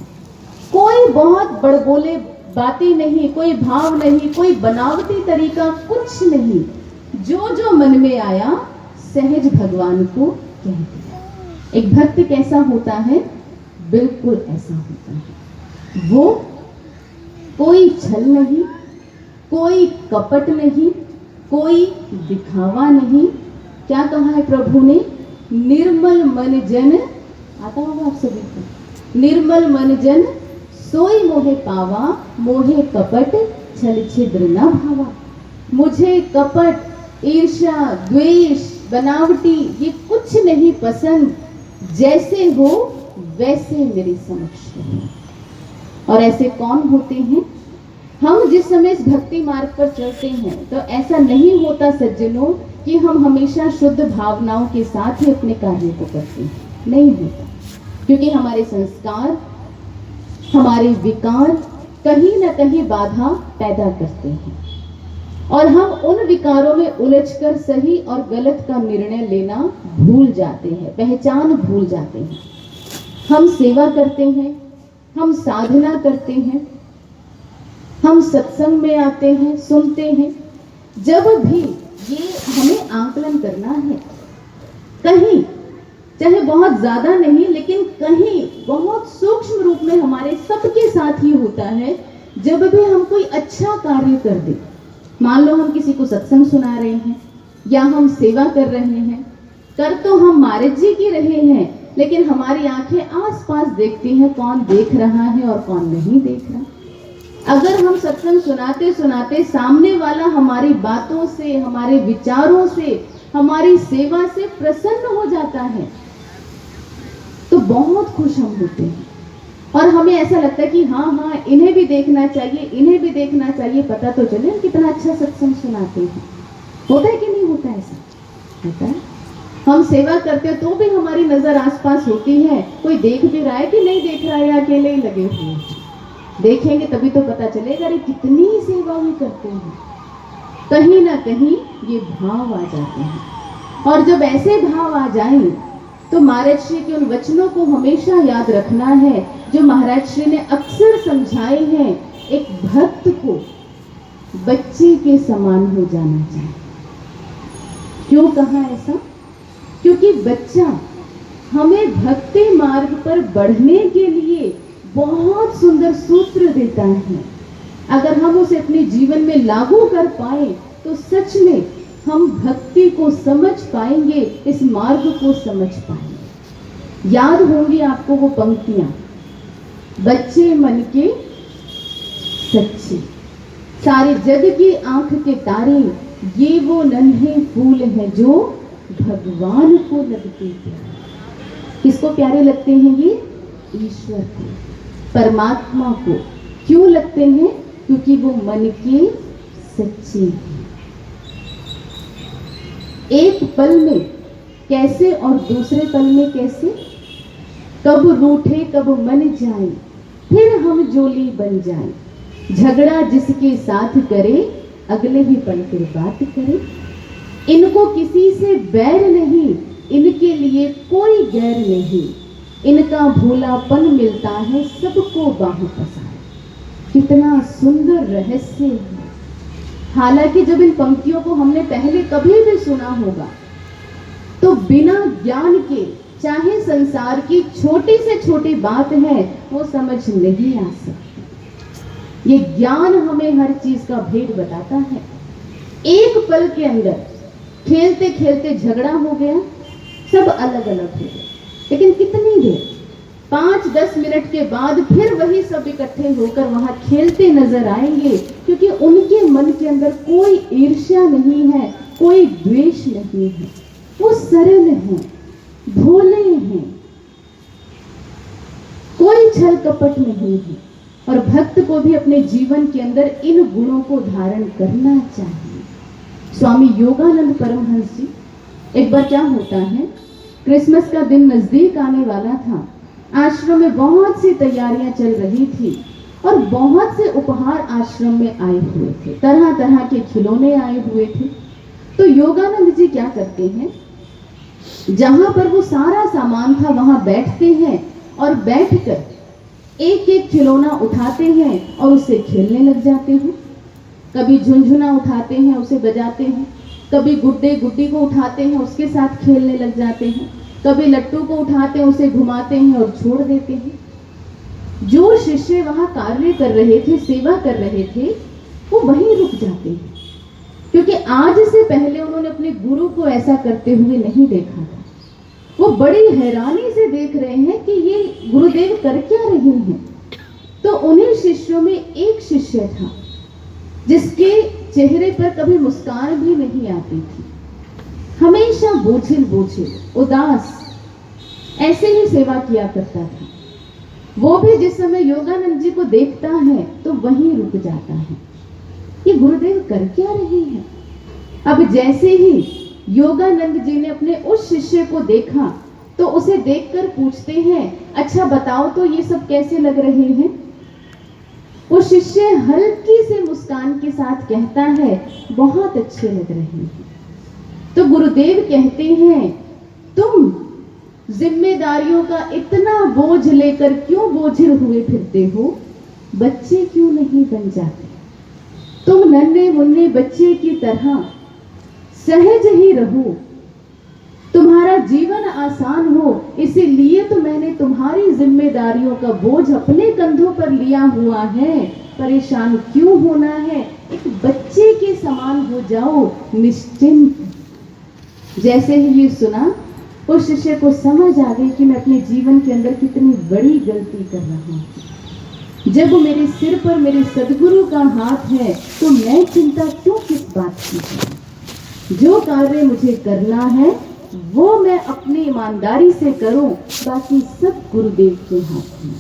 कोई बहुत बड़बोले बातें नहीं, कोई भाव नहीं, कोई बनावटी तरीका कुछ नहीं। जो जो मन में आया सहज भगवान को कह दिया। एक भक्त कैसा होता है? बिल्कुल ऐसा होता है। वो कोई छल नहीं, कोई कपट नहीं, कोई दिखावा नहीं। क्या कहा है प्रभु ने? निर्मल मन जन, आता होगा आप सभी को, निर्मल मन जन सोई मोहे पावा, मोहे कपट छल छिद्र न भावा। मुझे कपट, ईर्ष्या, द्वेष, बनावटी ये कुछ नहीं पसंद, जैसे हो वैसे मेरे समक्ष हो। और ऐसे कौन होते हैं? हम जिस समय इस भक्ति मार्ग पर चलते हैं तो ऐसा नहीं होता सज्जनों कि हम हमेशा शुद्ध भावनाओं के साथ ही अपने कार्य को करते हैं, नहीं होता। क्योंकि हमारे संस्कार, हमारे विकार कहीं ना कहीं बाधा पैदा करते हैं और हम उन विकारों में उलझकर सही और गलत का निर्णय लेना भूल जाते हैं, पहचान भूल जाते हैं। हम सेवा करते हैं, हम साधना करते हैं, हम सत्संग में आते हैं, सुनते हैं। जब भी ये हमें आकलन करना है, कहीं चाहे बहुत ज्यादा नहीं लेकिन कहीं बहुत सूक्ष्म रूप में हमारे सबके साथ ही होता है। जब भी हम कोई अच्छा कार्य कर दे, मान लो हम किसी को सत्संग सुना रहे हैं या हम सेवा कर रहे हैं, कर तो हम महाराज जी की रहे हैं, लेकिन हमारी आंखें आसपास देखती हैं कौन देख रहा है और कौन नहीं देख रहा। अगर हम सत्संग सुनाते सुनाते सामने वाला हमारी बातों से, हमारे विचारों से, हमारी सेवा से प्रसन्न हो जाता है तो बहुत खुश हम होते हैं और हमें ऐसा लगता है कि हाँ इन्हें भी देखना चाहिए, इन्हें भी देखना चाहिए, पता तो चले हम कितना अच्छा सत्संग सुनाते हैं। होता है कि नहीं होता? ऐसा होता है। हम सेवा करते हैं तो भी हमारी नजर आसपास होती है, कोई देख भी रहा है कि नहीं देख रहा है या अकेले ही लगे हुए हैं। देखेंगे तभी तो पता चलेगा अरे कितनी सेवा भी करते हैं। कहीं ना कहीं ये भाव आ जाते हैं और जब ऐसे भाव आ जाएं तो महाराज श्री के उन वचनों को हमेशा याद रखना है जो महाराज श्री ने अक्सर समझाए हैं। एक भक्त को बच्चे के समान हो जाना चाहिए। क्यों कहा ऐसा? क्योंकि बच्चा हमें भक्ति मार्ग पर बढ़ने के लिए बहुत सुंदर सूत्र देता है। अगर हम उसे अपने जीवन में लागू कर पाए तो सच में हम भक्ति को समझ पाएंगे, इस मार्ग को समझ पाएंगे। याद होंगी आपको वो पंक्तियां, बच्चे मन के सच्चे, सारे जग की आंख के तारे, ये वो नन्हे फूल हैं जो भगवान को लगते हैं। किसको प्यारे लगते हैं? ये ईश्वर को, परमात्मा को। क्यों लगते हैं? क्योंकि वो मन के सच्चे हैं। एक पल में कैसे और दूसरे पल में कैसे, कब रूठे कब मन जाए, फिर हम जोली बन जाए, झगड़ा जिसके साथ करे, अगले ही पल फिर बात करे। इनको किसी से बैर नहीं, इनके लिए कोई गैर नहीं, इनका भोलापन मिलता है सबको बाह पसार। कितना सुंदर रहस्य है। हालांकि जब इन पंक्तियों को हमने पहले कभी भी सुना होगा तो बिना ज्ञान के, चाहे संसार की छोटी से छोटी बात है वो समझ नहीं आ सकती। ये ज्ञान हमें हर चीज का भेद बताता है। एक पल के अंदर खेलते खेलते झगड़ा हो गया, सब अलग अलग हो गए, लेकिन कितनी देर, 5-10 मिनट के बाद फिर वही सब इकट्ठे होकर वहां खेलते नजर आएंगे, क्योंकि उनके मन के अंदर कोई ईर्ष्या नहीं है, कोई द्वेष नहीं है। वो सरल हैं, भोले हैं, कोई छल कपट नहीं है। और भक्त को भी अपने जीवन के अंदर इन गुणों को धारण करना चाहिए। स्वामी योगानंद परमहंस जी, एक बार क्या होता है, क्रिसमस का दिन नजदीक आने वाला था, आश्रम में बहुत सी तैयारियां चल रही थी और बहुत से उपहार आश्रम में आए हुए थे, तरह तरह के खिलौने आए हुए थे। तो योगानंद जी क्या करते हैं, जहां पर वो सारा सामान था वहां बैठते हैं और बैठकर एक एक खिलौना उठाते हैं और उससे खेलने लग जाते हैं। कभी झुनझुना उठाते हैं, उसे बजाते हैं, कभी गुड्डे गुड्डी को उठाते हैं, उसके साथ खेलने लग जाते हैं, कभी लट्टू को उठाते हैं, उसे घुमाते हैं और छोड़ देते हैं। जो शिष्य वहां कार्य कर रहे थे, सेवा कर रहे थे, वो वहीं रुक जाते हैं, क्योंकि आज से पहले उन्होंने अपने गुरु को ऐसा करते हुए नहीं देखा था। वो बड़ी हैरानी से देख रहे हैं कि ये गुरुदेव कर क्या रहे हैं। तो उन्हीं शिष्यों में एक शिष्य था जिसके चेहरे पर कभी मुस्कान भी नहीं आती थी, हमेशा बोझिल बोझिल, उदास, ऐसे ही सेवा किया करता था। वो भी जिस समय योगानंद जी को देखता है तो वहीं रुक जाता है, ये गुरुदेव कर क्या रहे हैं। अब जैसे ही योगानंद जी ने अपने उस शिष्य को देखा तो उसे देखकर पूछते हैं, अच्छा बताओ तो ये सब कैसे लग रहे हैं। वो शिष्य हल्की से मुस्कान के साथ कहता है, बहुत अच्छे लग रहे हैं। तो गुरुदेव कहते हैं, तुम जिम्मेदारियों का इतना बोझ लेकर क्यों बोझिल हुए फिरते हो? बच्चे क्यों नहीं बन जाते? तुम नन्हे मुन्ने बच्चे की तरह सहज ही रहो, तुम्हारा जीवन आसान हो। इसीलिए तो मैंने तुम्हारी जिम्मेदारियों का बोझ अपने कंधों पर लिया हुआ है। परेशान क्यों होना है? एक बच्चे के समान हो जाओ, निश्चिंत। जैसे ही ये सुना, उस शिष्य को समझ आ गई कि मैं अपने जीवन के अंदर कितनी बड़ी गलती कर रहा हूं। जब मेरे सिर पर मेरे सदगुरु का हाथ है तो मैं चिंता क्यों किस बात की करूं? जो कार्य मुझे करना है वो मैं अपनी ईमानदारी से करूं, बाकी सब गुरुदेव के हाथ में।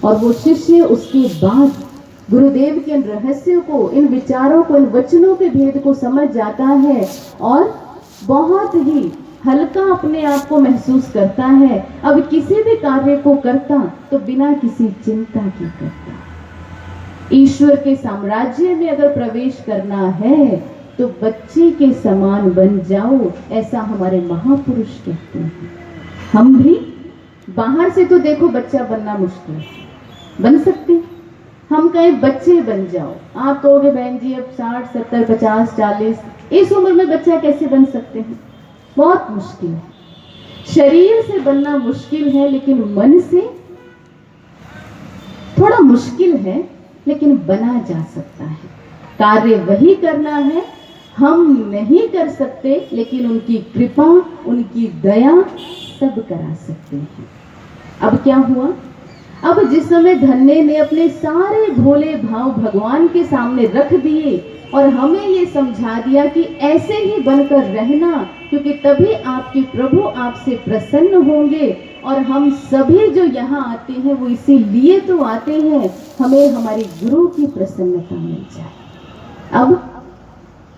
और वो शिष्य उसके बाद गुरुदेव के इन रहस्यों को, इन विचारों को, इन वचनों के भेद को समझ जाता है और बहुत ही हल्का अपने आप को महसूस करता है। अब किसी भी कार्य को करता तो बिना किसी चिंता के करता। ईश्वर के साम्राज्य में अगर प्रवेश करना है तो बच्चे के समान बन जाओ, ऐसा हमारे महापुरुष कहते हैं। हम भी बाहर से तो देखो बच्चा बनना मुश्किल है, बन सकते। हम कहें बच्चे बन जाओ, आप कहोगे बहन जी अब 60, 70, 50, 40 इस उम्र में बच्चा कैसे बन सकते हैं? बहुत मुश्किल है। शरीर से बनना मुश्किल है, लेकिन मन से थोड़ा मुश्किल है, लेकिन बना जा सकता है। कार्य वही करना है, हम नहीं कर सकते, लेकिन उनकी कृपा, उनकी दया सब करा सकते हैं। अब क्या हुआ? अब जिस समय धन्य ने अपने सारे भोले भाव भगवान के सामने रख दिए और हमें ये समझा दिया कि ऐसे ही बनकर रहना, क्योंकि तभी आपके प्रभु आपसे प्रसन्न होंगे। और हम सभी जो यहाँ आते हैं वो इसीलिए तो आते हैं, हमें हमारी गुरु की प्रसन्नता मिल जाए। अब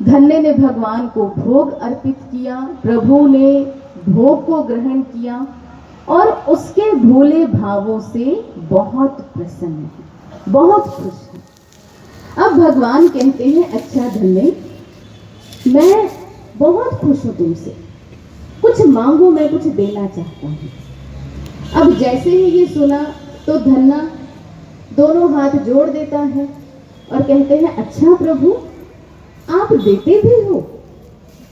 धन्य ने भगवान को भोग अर्पित किया, प्रभु ने भोग को ग्रहण किया और उसके भोले भावों से बहुत प्रसन्न है, बहुत खुश है। अब भगवान कहते हैं, अच्छा धन्य, मैं बहुत खुश हूं तुमसे, कुछ मांगो, मैं कुछ देना चाहता हूं। अब जैसे ही ये सुना तो धन्ना दोनों हाथ जोड़ देता है और कहते हैं, अच्छा प्रभु आप देते भी हो?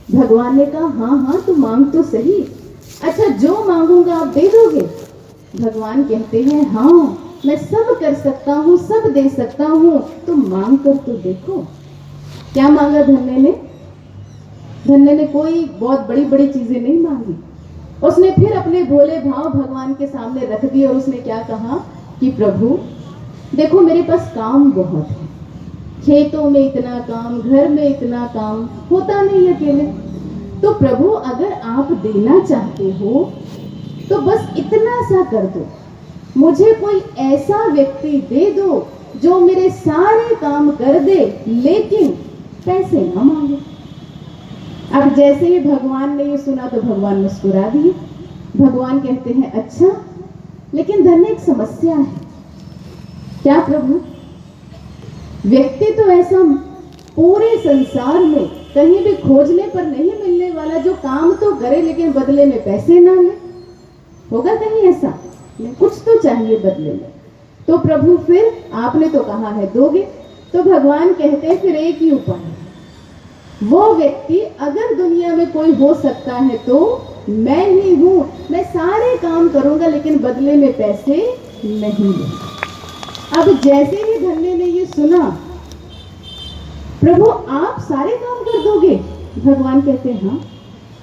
भगवान ने कहा, हाँ हाँ तू मांग तो सही। अच्छा जो मांगूंगा आप दे दोगे? भगवान कहते हैं, हाँ मैं सब कर सकता हूँ, सब दे सकता हूँ, तुम मांग कर तो देखो। क्या मांगा धन्य ने? धन्य ने कोई बहुत बड़ी बड़ी चीजें नहीं मांगी। उसने फिर अपने भोले भाव भगवान के सामने रख दिए और उसने क्या कहा कि प्रभु देखो मेरे पास काम बहुत है, खेतों में इतना काम, घर में इतना काम, होता नहीं अकेले। तो प्रभु अगर आप देना चाहते हो तो बस इतना सा कर दो, मुझे कोई ऐसा व्यक्ति दे दो जो मेरे सारे काम कर दे, लेकिन पैसे ना मांगे। अब जैसे ही भगवान ने ये सुना तो भगवान मुस्कुरा दिए। भगवान कहते हैं, अच्छा लेकिन धन्य एक समस्या है। क्या प्रभु? व्यक्ति तो ऐसा पूरे संसार में कहीं भी खोजने पर नहीं मिलने वाला जो काम तो करे लेकिन बदले में पैसे ना ले, होगा कहीं ऐसा? कुछ तो चाहिए बदले में। तो प्रभु फिर आपने तो कहा है दोगे, तो भगवान कहते हैं फिर एक ही उपाय है, वो व्यक्ति अगर दुनिया में कोई हो सकता है तो मैं ही हूं। मैं सारे काम करूंगा लेकिन बदले में पैसे नहीं लूंगा। अब जैसे ही धन्य ने ये सुना, प्रभु आप सारे काम कर दोगे? भगवान कहते हैं हाँ।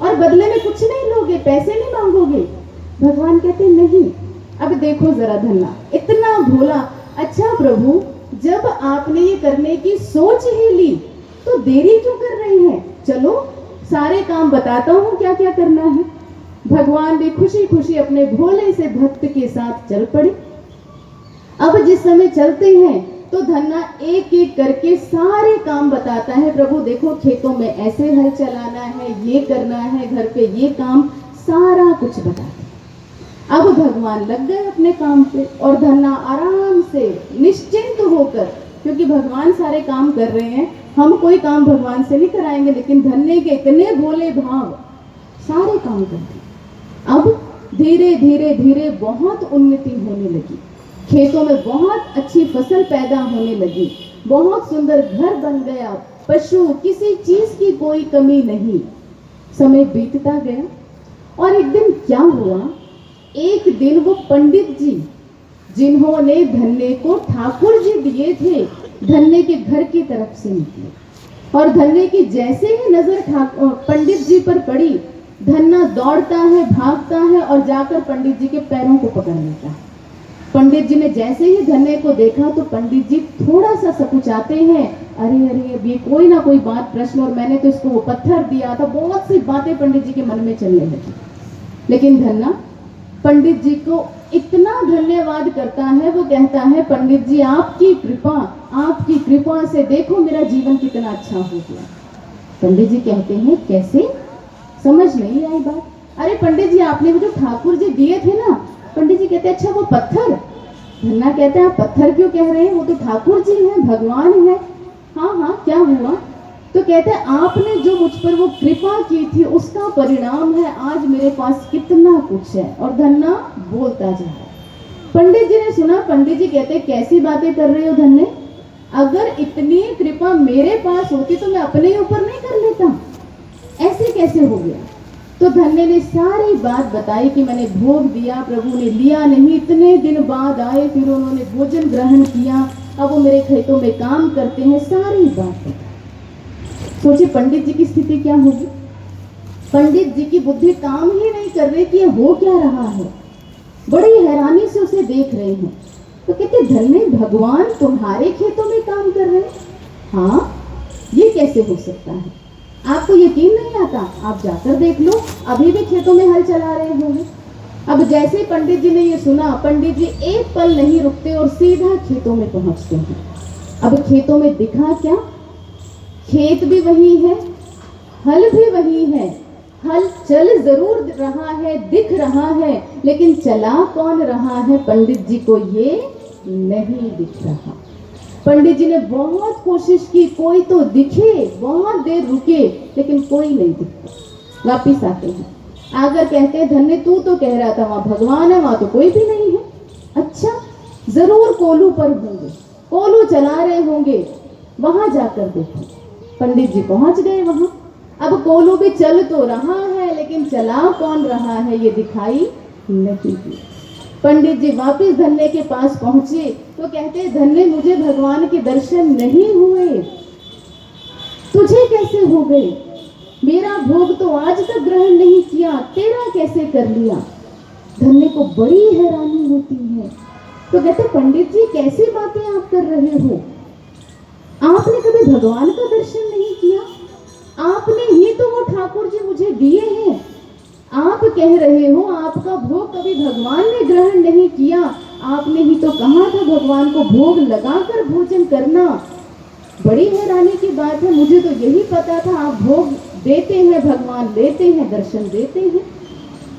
और बदले में कुछ नहीं लोगे, पैसे नहीं मांगोगे? भगवान कहते नहीं। अब देखो जरा धन्ना इतना भोला, अच्छा प्रभु जब आपने ये करने की सोच ही ली तो देरी क्यों कर रहे हैं? चलो सारे काम बताता हूं क्या क्या करना है। भगवान भी खुशी खुशी अपने भोले से भक्त के साथ चल पड़े। अब जिस समय चलते हैं तो धन्ना एक एक करके सारे काम बताता है। प्रभु देखो खेतों में ऐसे हल चलाना है, ये करना है, घर पे ये काम, सारा कुछ बताते हैं। अब भगवान लग गए अपने काम पे और धन्ना आराम से निश्चिंत होकर, क्योंकि भगवान सारे काम कर रहे हैं, हम कोई काम भगवान से नहीं कराएंगे, लेकिन धन्य के इतने भोले भाव सारे काम करते हैं। अब धीरे धीरे धीरे बहुत उन्नति होने लगी। खेतों में बहुत अच्छी फसल पैदा होने लगी, बहुत सुंदर घर बन गया, पशु, किसी चीज की कोई कमी नहीं। समय बीतता गया और एक दिन क्या हुआ, एक दिन वो पंडित जी जिन्होंने धन्य को ठाकुर जी दिए थे, धन्य के घर की तरफ से निकले और धन्य की जैसे ही नजर पंडित जी पर पड़ी, धन्ना दौड़ता है, भागता है और जाकर पंडित जी के पैरों को पकड़ लेता है। पंडित जी ने जैसे ही धन्य को देखा तो पंडित जी थोड़ा सा सकुचाते हैं, अरे अरे अब ये कोई ना कोई बात प्रश्न, और मैंने तो इसको वो पत्थर दिया था, बहुत सी बातें पंडित जी के मन में चलने लगी। लेकिन धन्ना पंडित जी को इतना धन्यवाद करता है, वो कहता है पंडित जी आपकी कृपा से देखो मेरा जीवन कितना अच्छा हो गया। पंडित जी कहते हैं कैसे, समझ नहीं आई बात। अरे पंडित जी आपने वो जो ठाकुर जी दिए थे ना, पंडित जी कहते हैं अच्छा वो पत्थर। धन्ना कहते हैं आप पत्थर क्यों कह रहे हैं, वो तो ठाकुर जी हैं, भगवान है। हाँ हाँ क्या हुआ, तो कहते हैं आपने जो मुझ पर वो कृपा की थी उसका परिणाम है आज मेरे पास कितना कुछ है। और धन्ना बोलता जा रहा है। पंडित जी ने सुना, पंडित जी कहते हैं कैसी बातें कर रहे हो धन्य, अगर इतनी कृपा मेरे पास होती तो मैं अपने ऊपर नहीं कर लेता, ऐसे कैसे हो गया। तो धन्य ने सारी बात बताई कि मैंने भोग दिया, प्रभु ने लिया नहीं, इतने दिन बाद आए, फिर उन्होंने भोजन ग्रहण किया, अब वो मेरे खेतों में काम करते हैं, सारी बात बताई। सोचिए पंडित जी की स्थिति क्या होगी। पंडित जी की बुद्धि काम ही नहीं कर रही कि ये हो क्या रहा है, बड़ी हैरानी से उसे देख रहे हैं। तो कहते धन्य भगवान तुम्हारे खेतों में काम कर रहे हैं, हाँ ये कैसे हो सकता है, आपको यकीन नहीं आता, आप जाकर देख लो, अभी भी खेतों में हल चला रहे होंगे। अब जैसे ही पंडित जी ने ये सुना, पंडित जी एक पल नहीं रुकते और सीधा खेतों में पहुंचते हैं। अब खेतों में दिखा क्या, खेत भी वही है, हल भी वही है, हल चल जरूर रहा है, दिख रहा है, लेकिन चला कौन रहा है पंडित जी को ये नहीं दिख रहा। पंडित जी ने बहुत कोशिश की, कोई तो दिखे, बहुत देर रुके, लेकिन कोई नहीं दिखता। वापिस आते हैं, आकर कहते हैं धन्य तू तो कह रहा था वहां भगवान है, वहां तो कोई भी नहीं है। अच्छा जरूर कोलू पर होंगे, कोलू चला रहे होंगे, वहां जाकर देखो। पंडित जी पहुंच गए वहां। अब कोलू भी चल तो रहा है, लेकिन चला कौन रहा है ये दिखाई नहीं दिया। पंडित जी वापिस धन्य के पास पहुंचे तो कहते धन्य मुझे भगवान के दर्शन नहीं हुए, तुझे कैसे हो गए, मेरा भोग तो आज तक ग्रहण नहीं किया, तेरा कैसे कर लिया। धन्य को बड़ी हैरानी होती है। तो कहते पंडित जी कैसी बातें आप कर रहे हो, आपने कभी भगवान का दर्शन नहीं किया, आपने ही तो वो ठाकुर जी मुझे दिए हैं, आप कह रहे हो आपका भोग कभी भगवान ने ग्रहण नहीं किया, आपने ही तो कहा था भगवान को भोग लगाकर भोजन करना। बड़ी हैरानी की बात है, मुझे तो यही पता था आप भोग देते हैं, भगवान लेते हैं, दर्शन देते हैं।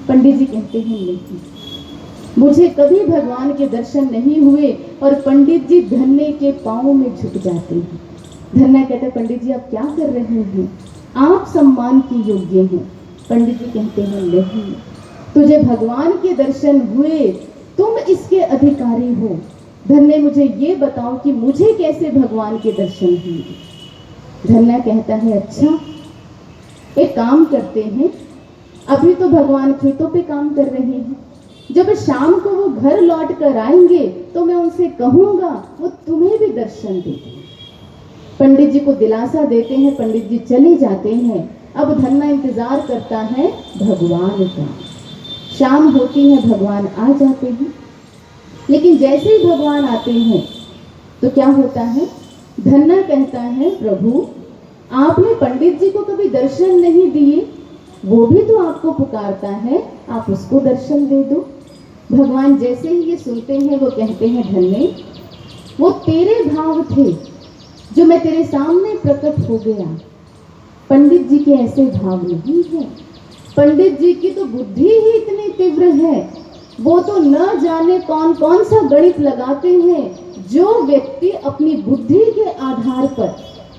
पंडित जी कहते हैं नहीं, मुझे कभी भगवान के दर्शन नहीं हुए। और पंडित जी धन्य के पांव में झुक जाते हैं। धन्य कहते पंडित जी आप क्या कर रहे हैं, आप सम्मान के योग्य हैं। पंडित जी कहते हैं नहीं, तुझे भगवान के दर्शन हुए, तुम इसके अधिकारी हो। धन्य मुझे ये बताओ कि मुझे कैसे भगवान के दर्शन हुए। धन्य कहता है अच्छा एक काम करते हैं, अभी तो भगवान खेतों पे काम कर रहे हैं, जब शाम को वो घर लौट कर आएंगे तो मैं उनसे कहूंगा वो तुम्हें भी दर्शन दें। पंडित जी को दिलासा देते हैं, पंडित जी चले जाते हैं। अब धन्ना इंतजार करता है भगवान का। शाम होती है, भगवान आ जाते हैं, लेकिन जैसे ही भगवान आते हैं तो क्या होता है, धन्ना कहता है प्रभु आपने पंडित जी को कभी दर्शन नहीं दिए, वो भी तो आपको पुकारता है, आप उसको दर्शन दे दो। भगवान जैसे ही ये सुनते हैं वो कहते हैं धन्य वो तेरे भाव थे जो मैं तेरे सामने प्रकट हो गया, पंडित जी के ऐसे भाव नहीं है। पंडित जी की तो बुद्धि ही इतनी तीव्र है, वो तो न जाने कौन कौन सा गणित लगाते हैं। जो व्यक्ति अपनी बुद्धि के आधार पर,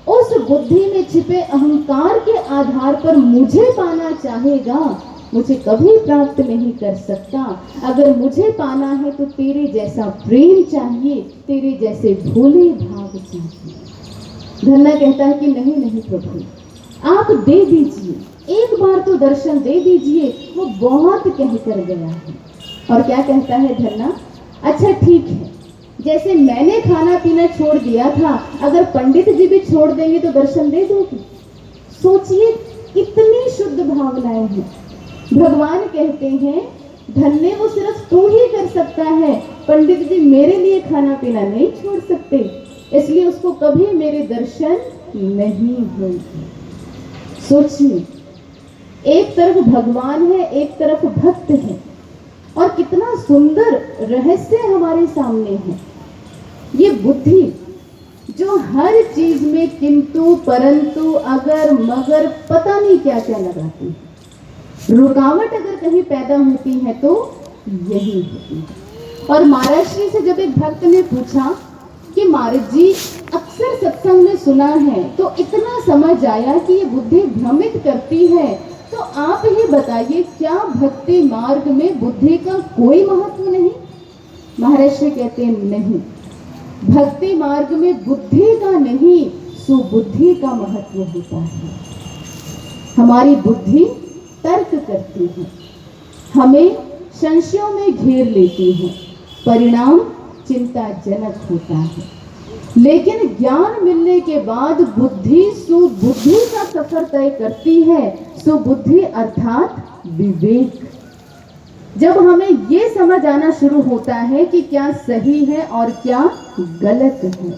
उस बुद्धि में छिपे अहंकार के आधार पर मुझे पाना चाहेगा, मुझे कभी प्राप्त नहीं कर सकता। अगर मुझे पाना है तो तेरे जैसा प्रेम चाहिए, तेरे जैसे भोले भाव चाहिए। धन्ना कहता है कि नहीं नहीं प्रभु, आप दे दीजिए, एक बार तो दर्शन दे दीजिए। वो बहुत कहकर गया है। और क्या कहता है धन्ना, अच्छा ठीक है, जैसे मैंने खाना पीना छोड़ दिया था, अगर पंडित जी भी छोड़ देंगे तो दर्शन दे दोगे। सोचिए कितनी शुद्ध भावनाएं हैं। भगवान कहते हैं धन्य वो सिर्फ तू ही कर सकता है, पंडित जी मेरे लिए खाना पीना नहीं छोड़ सकते, इसलिए उसको कभी मेरे दर्शन नहीं होंगे। सोचिए, एक तरफ भगवान है, एक तरफ भक्त है, और कितना सुंदर रहस्य हमारे सामने है। ये बुद्धि जो हर चीज में किंतु परंतु अगर मगर पता नहीं क्या क्या लगाती है, रुकावट अगर कहीं पैदा होती है तो यही होती है। और महाराज जी से जब एक भक्त ने पूछा कि महाराज जी अक्सर सत्संग में सुना है तो इतना समझ आया कि ये बुद्धि भ्रमित करती है, तो आप ही बताइए क्या भक्ति मार्ग में बुद्धि का कोई महत्व नहीं? महाराज जी कहते हैं नहीं, भक्ति मार्ग में बुद्धि का नहीं सुबुद्धि का महत्व होता है। हमारी बुद्धि तर्क करती है, हमें संशयों में घेर लेती है, परिणाम चिंताजनक होता है। लेकिन ज्ञान मिलने के बाद बुद्धि सुबुद्धि का सफर तय करती है। सुबुद्धि अर्थात विवेक। जब हमें ये समझ आना शुरू होता है कि क्या सही है और क्या गलत है,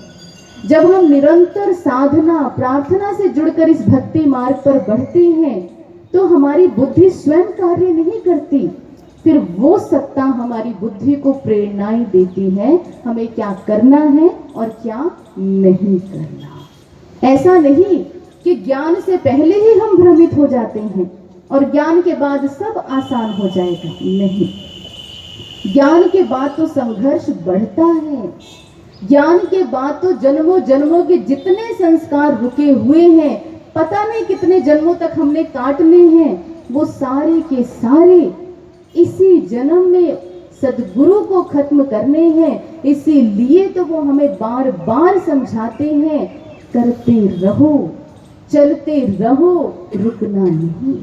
जब हम निरंतर साधना प्रार्थना से जुड़कर इस भक्ति मार्ग पर बढ़ते हैं, तो हमारी बुद्धि स्वयं कार्य नहीं करती, फिर वो सत्ता हमारी बुद्धि को प्रेरणाएं देती है हमें क्या करना है और क्या नहीं करना। ऐसा नहीं कि ज्ञान से पहले ही हम भ्रमित हो जाते हैं और ज्ञान के बाद सब आसान हो जाएगा, नहीं। ज्ञान के बाद तो संघर्ष बढ़ता है, ज्ञान के बाद तो जन्मों जन्मों के जितने संस्कार रुके हुए हैं, पता नहीं कितने जन्मों तक हमने काटने हैं, वो सारे के सारे इसी जन्म में सदगुरु को खत्म करने हैं। इसीलिए तो वो हमें बार बार समझाते हैं, करते रहो, चलते रहो, रुकना नहीं।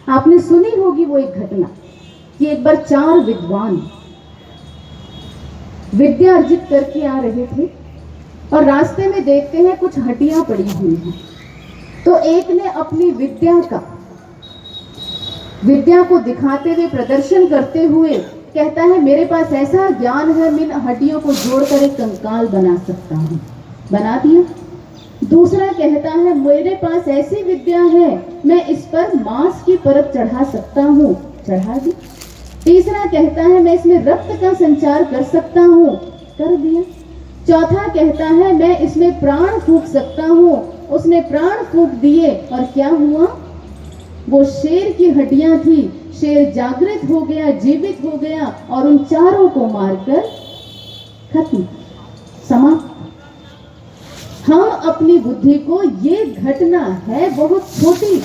आपने सुनी होगी वो एक घटना कि एक बार 4 विद्वान विद्या अर्जित करके आ रहे थे और रास्ते में देखते हैं कुछ हड्डियां पड़ी हुई हैं। तो एक ने अपनी विद्या को दिखाते हुए प्रदर्शन करते हुए कहता है मेरे पास ऐसा ज्ञान है, मैं इन हड्डियों को जोड़कर एक कंकाल बना सकता हूँ। बना दिया। दूसरा कहता है मेरे पास ऐसी विद्या है, मैं इस पर मांस की परत चढ़ा सकता हूँ। चढ़ा दी। तीसरा कहता है मैं इसमें रक्त का संचार कर सकता हूँ। कर दिया। चौथा कहता है मैं इसमें प्राण फूंक सकता हूँ। उसने प्राण फूंक दिए और क्या हुआ? वो शेर की हड्डियां थी, शेर जागृत हो गया, जीवित हो गया और उन चारों को मारकर खत्म, समाप्त। हम अपनी बुद्धि को, ये घटना है बहुत छोटी,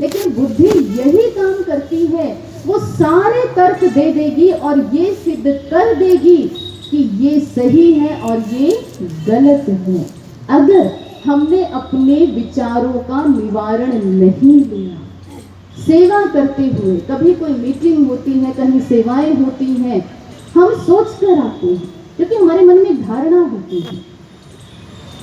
लेकिन बुद्धि यही काम करती है, वो सारे तर्क दे देगी और ये सिद्ध कर देगी कि ये सही है और ये गलत है। अगर हमने अपने विचारों का निवारण नहीं लिया, सेवा करते हुए, कभी कोई मीटिंग होती है, कहीं सेवाएं होती हैं, हम सोच कर आते हैं क्योंकि हमारे मन में धारणा होती है।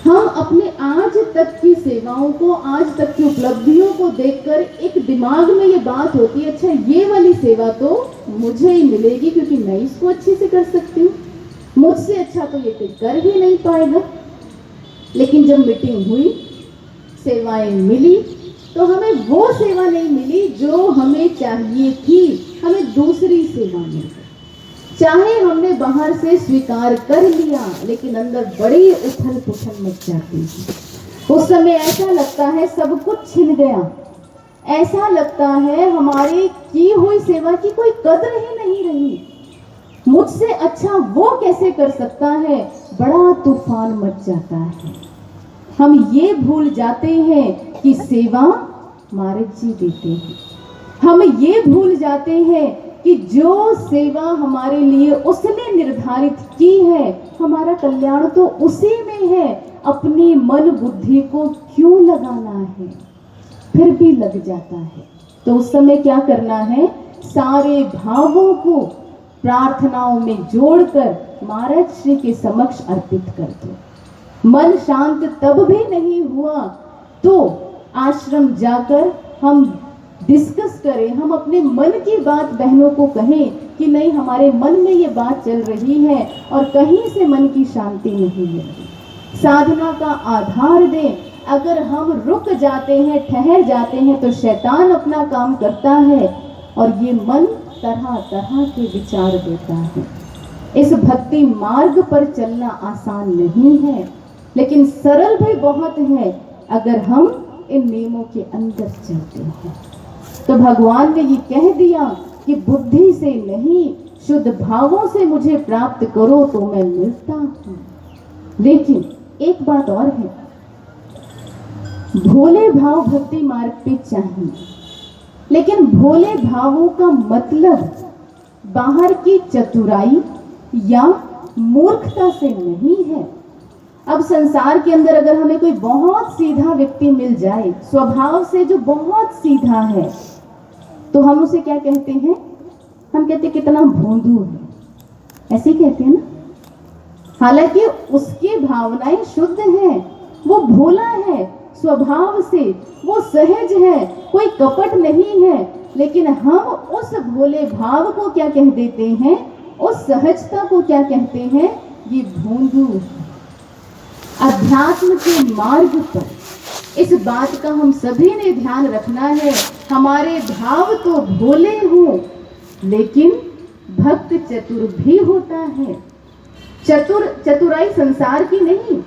हम अपने आज तक की सेवाओं को, आज तक की उपलब्धियों को देखकर एक दिमाग में ये बात होती है, अच्छा ये वाली सेवा तो मुझे ही मिलेगी क्योंकि मैं इसको अच्छे से कर सकती हूँ, मुझसे अच्छा तो ये कोई कर ही नहीं पाएगा। लेकिन जब मीटिंग हुई, सेवाएं मिली, तो हमें वो सेवा नहीं मिली जो हमें चाहिए थी, हमें दूसरी सेवा मिली। चाहे हमने बाहर से स्वीकार कर लिया, लेकिन अंदर बड़ी उथल पुथल मच जाती है। उस समय ऐसा लगता है सब कुछ छिन गया, ऐसा लगता है हमारी की हुई सेवा की कोई कदर ही नहीं रही, मुझसे अच्छा वो कैसे कर सकता है, बड़ा तूफान मच जाता है। हम ये भूल जाते हैं कि सेवा महाराज जी देते हैं। हम ये भूल जाते हैं कि जो सेवा हमारे लिए उसने निर्धारित की है, हमारा कल्याण तो उसी में है। अपनी मन बुद्धि को क्यों लगाना है? फिर भी लग जाता है। तो उस समय क्या करना है? सारे भावों को प्रार्थनाओं में जोड़कर महाराज श्री के समक्ष अर्पित कर दो। मन शांत तब भी नहीं हुआ तो आश्रम जाकर हम डिस्कस करें, हम अपने मन की बात बहनों को कहें कि नहीं, हमारे मन में ये बात चल रही है और कहीं से मन की शांति नहीं मिल रही। साधना का आधार दें। अगर हम रुक जाते हैं, ठहर जाते हैं, तो शैतान अपना काम करता है और ये मन तरह तरह के विचार देता है। इस भक्ति मार्ग पर चलना आसान नहीं है, लेकिन सरल भी बहुत है अगर हम इन नियमों के अंदर चलते हैं। तो भगवान ने ये कह दिया कि बुद्धि से नहीं, शुद्ध भावों से मुझे प्राप्त करो तो मैं मिलता हूं। लेकिन एक बात और है, भोले भाव भक्ति मार्ग पे चाहिए, लेकिन भोले भावों का मतलब बाहर की चतुराई या मूर्खता से नहीं है। अब संसार के अंदर अगर हमें कोई बहुत सीधा व्यक्ति मिल जाए, स्वभाव से जो बहुत सीधा है, तो हम उसे क्या कहते हैं? हम कहते हैं कितना भोंदू है, ऐसे कहते हैं ना। हालांकि उसकी भावनाएं शुद्ध हैं, वो भोला है स्वभाव से, वो सहज है, कोई कपट नहीं है, लेकिन हम उस भोले भाव को क्या कह देते हैं? उस सहजता को क्या कहते हैं? ये भोंदू। अध्यात्म के मार्ग पर इस बात का हम सभी ने ध्यान रखना है। हमारे भाव तो भोले हों, लेकिन भक्त चतुर भी होता है। चतुराई संसार की नहीं,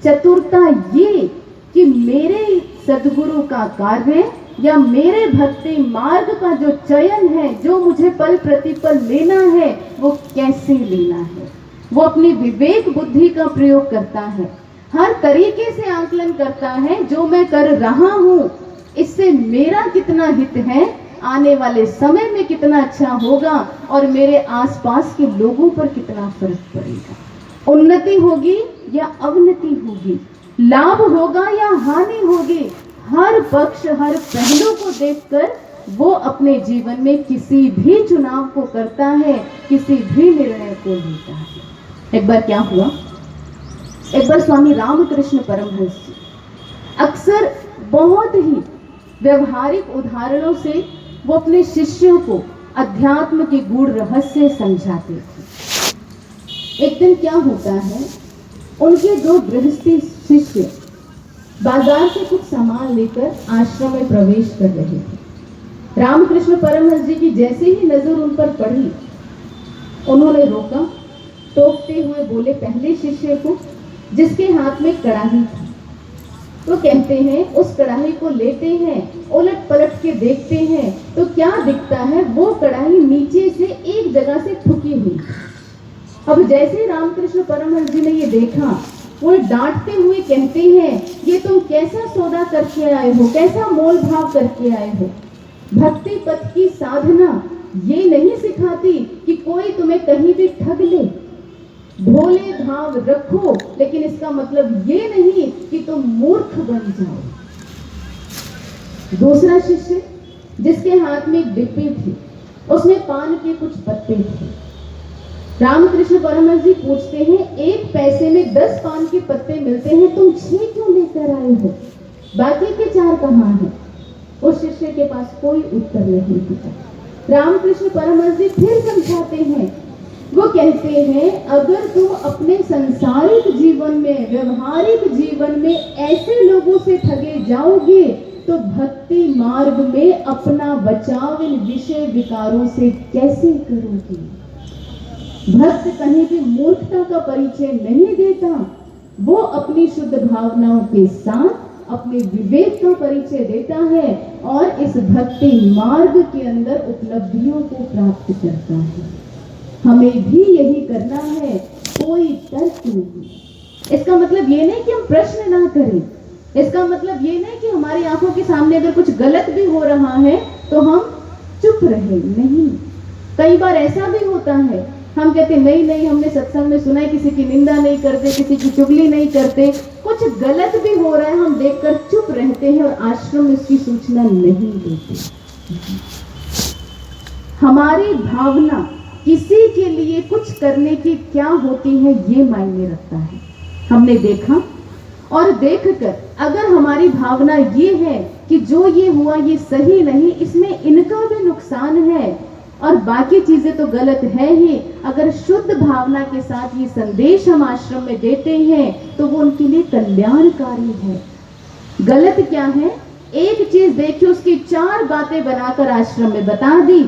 चतुरता ये कि मेरे सद्गुरु का कार्य या मेरे भक्ति मार्ग का जो चयन है, जो मुझे पल प्रतिपल लेना है, वो कैसे लेना है। वो अपनी विवेक बुद्धि का प्रयोग करता है, हर तरीके से आकलन करता है। जो मैं कर रहा हूं इससे मेरा कितना हित है, आने वाले समय में कितना अच्छा होगा और मेरे आसपास के लोगों पर कितना फर्क पड़ेगा। उन्नति होगी या अवनति होगी, लाभ होगा या हानि होगी, हर पक्ष हर पहलू को देखकर वो अपने जीवन में किसी भी चुनाव को करता है, किसी भी निर्णय को लेता है। एक बार क्या हुआ, एक बार स्वामी रामकृष्ण परमहंस जी अक्सर बहुत ही व्यवहारिक उदाहरणों से वो अपने शिष्यों को अध्यात्म के गूढ़ रहस्य समझाते थे। एक दिन क्या होता है, उनके दो गृहस्थी शिष्य बाजार से कुछ सामान लेकर आश्रम में प्रवेश कर रहे थे। रामकृष्ण परमहंस जी की जैसे ही नजर उन पर पड़ी, उन्होंने रोका, टोकते हुए बोले पहले शिष्य को, जिसके हाथ में कड़ाही थी। तो कहते हैं उस कड़ाही को लेते हैं, उलट पलट के देखते हैं तो क्या दिखता है, वो कड़ाही नीचे से एक जगह से ठुकी हुई। अब जैसे रामकृष्ण परमहंस जी ने ये देखा, वो डांटते हुए कहते हैं, ये तुम कैसा सौदा करके आए हो, कैसा मोल भाव करके आए हो। भक्ति पथ की साधना ये नहीं सिखाती कि कोई तुम्हें कहीं भी ठग ले। भोले भाव रखो, लेकिन इसका मतलब ये नहीं कि तुम मूर्ख बन जाओ। दूसरा शिष्य जिसके हाथ में एक डिब्बी थी, उसमें पान के कुछ पत्ते थे। रामकृष्ण परमहंस जी पूछते हैं, एक पैसे में 10 पान के पत्ते मिलते हैं, तुम 6 क्यों लेकर आए हो, बाकी के 4 कहाँ हैं? उस शिष्य के पास कोई उत्तर नहीं था। रामकृष्ण परमहंस जी फिर समझाते हैं, वो कहते हैं, अगर तुम अपने सांसारिक जीवन में, व्यवहारिक जीवन में ऐसे लोगों से ठगे जाओगे तो भक्ति मार्ग में अपना बचाव इन विषय विकारों से कैसे करोगे? भक्त कहीं भी मूर्खता का परिचय नहीं देता, वो अपनी शुद्ध भावनाओं के साथ अपने विवेक का परिचय देता है और इस भक्ति मार्ग के अंदर उपलब्धियों को प्राप्त करता है। हमें भी यही करना है, कोई तर्क नहीं। इसका मतलब ये नहीं कि हम प्रश्न ना करें, इसका मतलब ये नहीं कि हमारी आंखों के सामने अगर कुछ गलत भी हो रहा है तो हम चुप रहे, नहीं। कई बार ऐसा भी होता है, हम कहते नहीं नहीं, हमने सत्संग में सुना है किसी की निंदा नहीं करते, किसी की चुगली नहीं करते, कुछ गलत भी हो रहा है हम देखकर चुप रहते हैं और आश्रम में उसकी सूचना नहीं देते। हमारी भावना किसी के लिए कुछ करने की क्या होती है ये मायने रखता है। हमने देखा और देखकर अगर हमारी भावना ये है कि जो ये हुआ ये सही नहीं, इसमें इनका भी नुकसान है और बाकी चीजें तो गलत है ही, अगर शुद्ध भावना के साथ ये संदेश हम आश्रम में देते हैं तो वो उनके लिए कल्याणकारी है। गलत क्या है, एक चीज देखी उसकी 4 बातें बनाकर आश्रम में बता दी,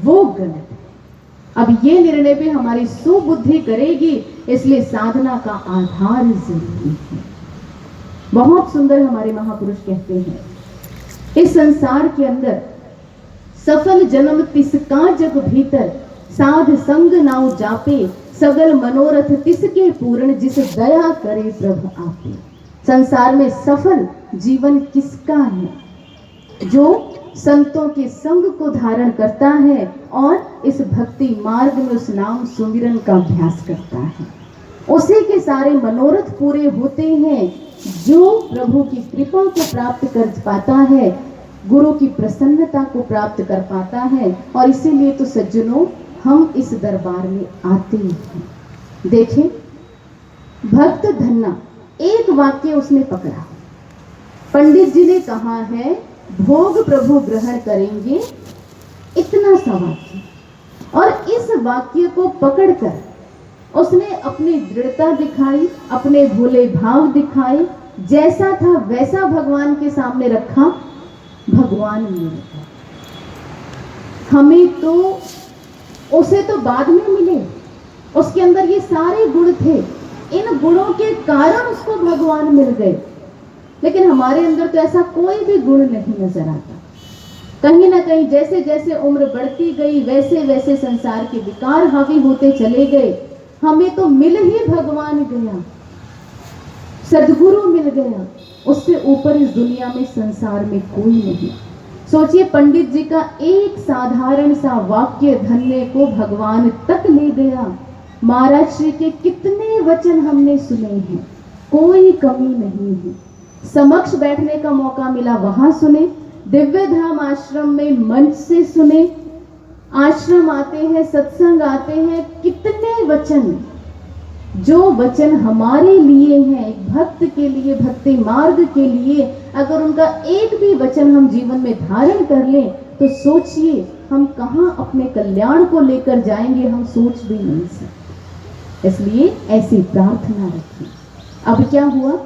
वो गलत है। अब ये निर्णय पे हमारी सुबुद्धि करेगी, इसलिए साधना का आधार जरूरी है। बहुत सुंदर हमारे महापुरुष कहते हैं, इस संसार के अंदर सफल जन्म तिसका जग भीतर, साध संग नाउ जापे, सगल मनोरथ तिसके पूर्ण, जिस दया करे प्रभु आपे। संसार में सफल जीवन किसका है? जो संतों के संग को धारण करता है और इस भक्ति मार्ग में उस नाम सुमिरन का अभ्यास करता है, उसी के सारे मनोरथ पूरे होते हैं। जो प्रभु की कृपा को प्राप्त कर पाता है, गुरु की प्रसन्नता को प्राप्त कर पाता है, और इसीलिए तो सज्जनों हम इस दरबार में आते हैं। देखें, भक्त धन्ना, एक वाक्य उसने पकड़ा, पंडित जी ने कहा है भोग प्रभु ग्रहण करेंगे, इतना सा वाक्य, और इस वाक्य को पकड़कर उसने अपनी दृढ़ता दिखाई, अपने भोले भाव दिखाए, जैसा था वैसा भगवान के सामने रखा, भगवान मिले। हमें तो उसे तो बाद में मिले, उसके अंदर ये सारे गुण थे, इन गुणों के कारण उसको भगवान मिल गए, लेकिन हमारे अंदर तो ऐसा कोई भी गुण नहीं नजर आता। कहीं ना कहीं जैसे जैसे उम्र बढ़ती गई वैसे वैसे संसार के विकार हावी होते चले गए। हमें तो मिल ही भगवान गया, सदगुरु मिल गया, उससे ऊपर इस दुनिया में संसार में कोई नहीं। सोचिए, पंडित जी का एक साधारण सा वाक्य धन्य को भगवान तक ले गया। महाराज श्री के कितने वचन हमने सुने हैं, कोई कमी नहीं है। समक्ष बैठने का मौका मिला, वहां सुने, दिव्य धाम आश्रम में मंच से सुने, आश्रम आते हैं, सत्संग आते हैं, कितने वचन, जो वचन हमारे लिए हैं, एक भक्त के लिए, भक्ति मार्ग के लिए, अगर उनका एक भी वचन हम जीवन में धारण कर लें तो सोचिए हम कहां अपने कल्याण को लेकर जाएंगे, हम सोच भी नहीं सकते। इसलिए ऐसी प्रार्थना रखिए। अब क्या हुआ,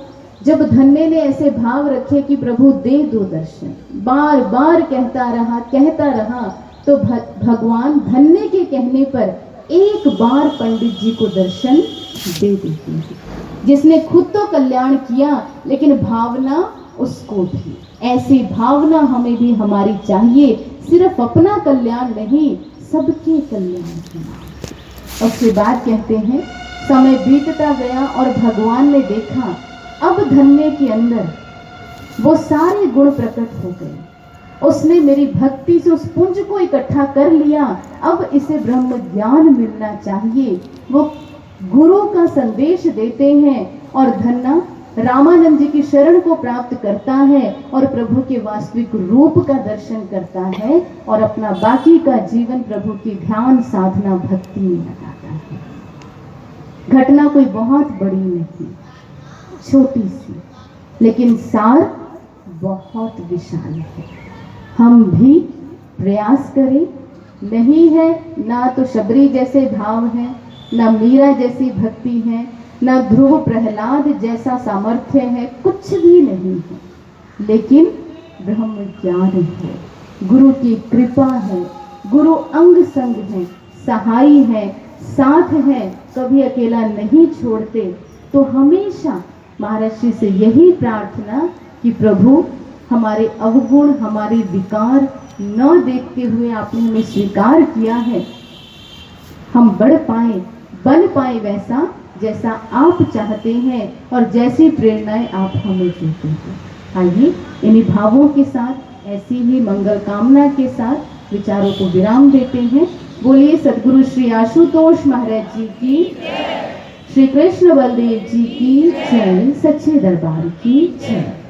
जब धन्य ने ऐसे भाव रखे कि प्रभु दे दो दर्शन, बार बार कहता रहा, तो भगवान धन्य के कहने पर एक बार पंडित जी को दर्शन दे देते हैं। जिसने खुद तो कल्याण किया, लेकिन भावना उसको भी, ऐसी भावना हमें भी हमारी चाहिए, सिर्फ अपना कल्याण नहीं, सबके कल्याण की। उसके बाद कहते हैं, समय बीतता गया और भगवान ने देखा अब धन्य के अंदर वो सारे गुण प्रकट हो गए। उसने मेरी भक्ति से उस पुंज को इकट्ठा कर लिया, अब इसे ब्रह्म ज्ञान मिलना चाहिए। वो गुरु का संदेश देते हैं और धन्ना रामानंद जी की शरण को प्राप्त करता है और प्रभु के वास्तविक रूप का दर्शन करता है और अपना बाकी का जीवन प्रभु की ध्यान साधना भक्ति में लगाता है। घटना कोई बहुत बड़ी नहीं, छोटी सी, लेकिन सार बहुत विशाल है। हम भी प्रयास करें, नहीं है ना तो शबरी जैसे भाव है, ना मीरा जैसी भक्ति है, ना ध्रुव प्रहलाद जैसा सामर्थ्य है, कुछ भी नहीं है, लेकिन ब्रह्म ज्ञान है, गुरु की कृपा है, गुरु अंग संग है, सहाय है, साथ है, कभी अकेला नहीं छोड़ते। तो हमेशा महर्षि से यही प्रार्थना कि प्रभु हमारे अवगुण, हमारे विकार न देखते हुए आपने हमें स्वीकार किया है, हम बढ़ पाए, बन पाए वैसा जैसा आप चाहते हैं और जैसी प्रेरणाएं आप हमें देते हैं। आइए इन्हीं भावों के साथ, ऐसी ही मंगल कामना के साथ विचारों को विराम देते हैं। बोलिए सद्गुरु श्री आशुतोष महाराज जी की, श्री कृष्ण बलदेव जी की जय, सच्चे दरबार की जय।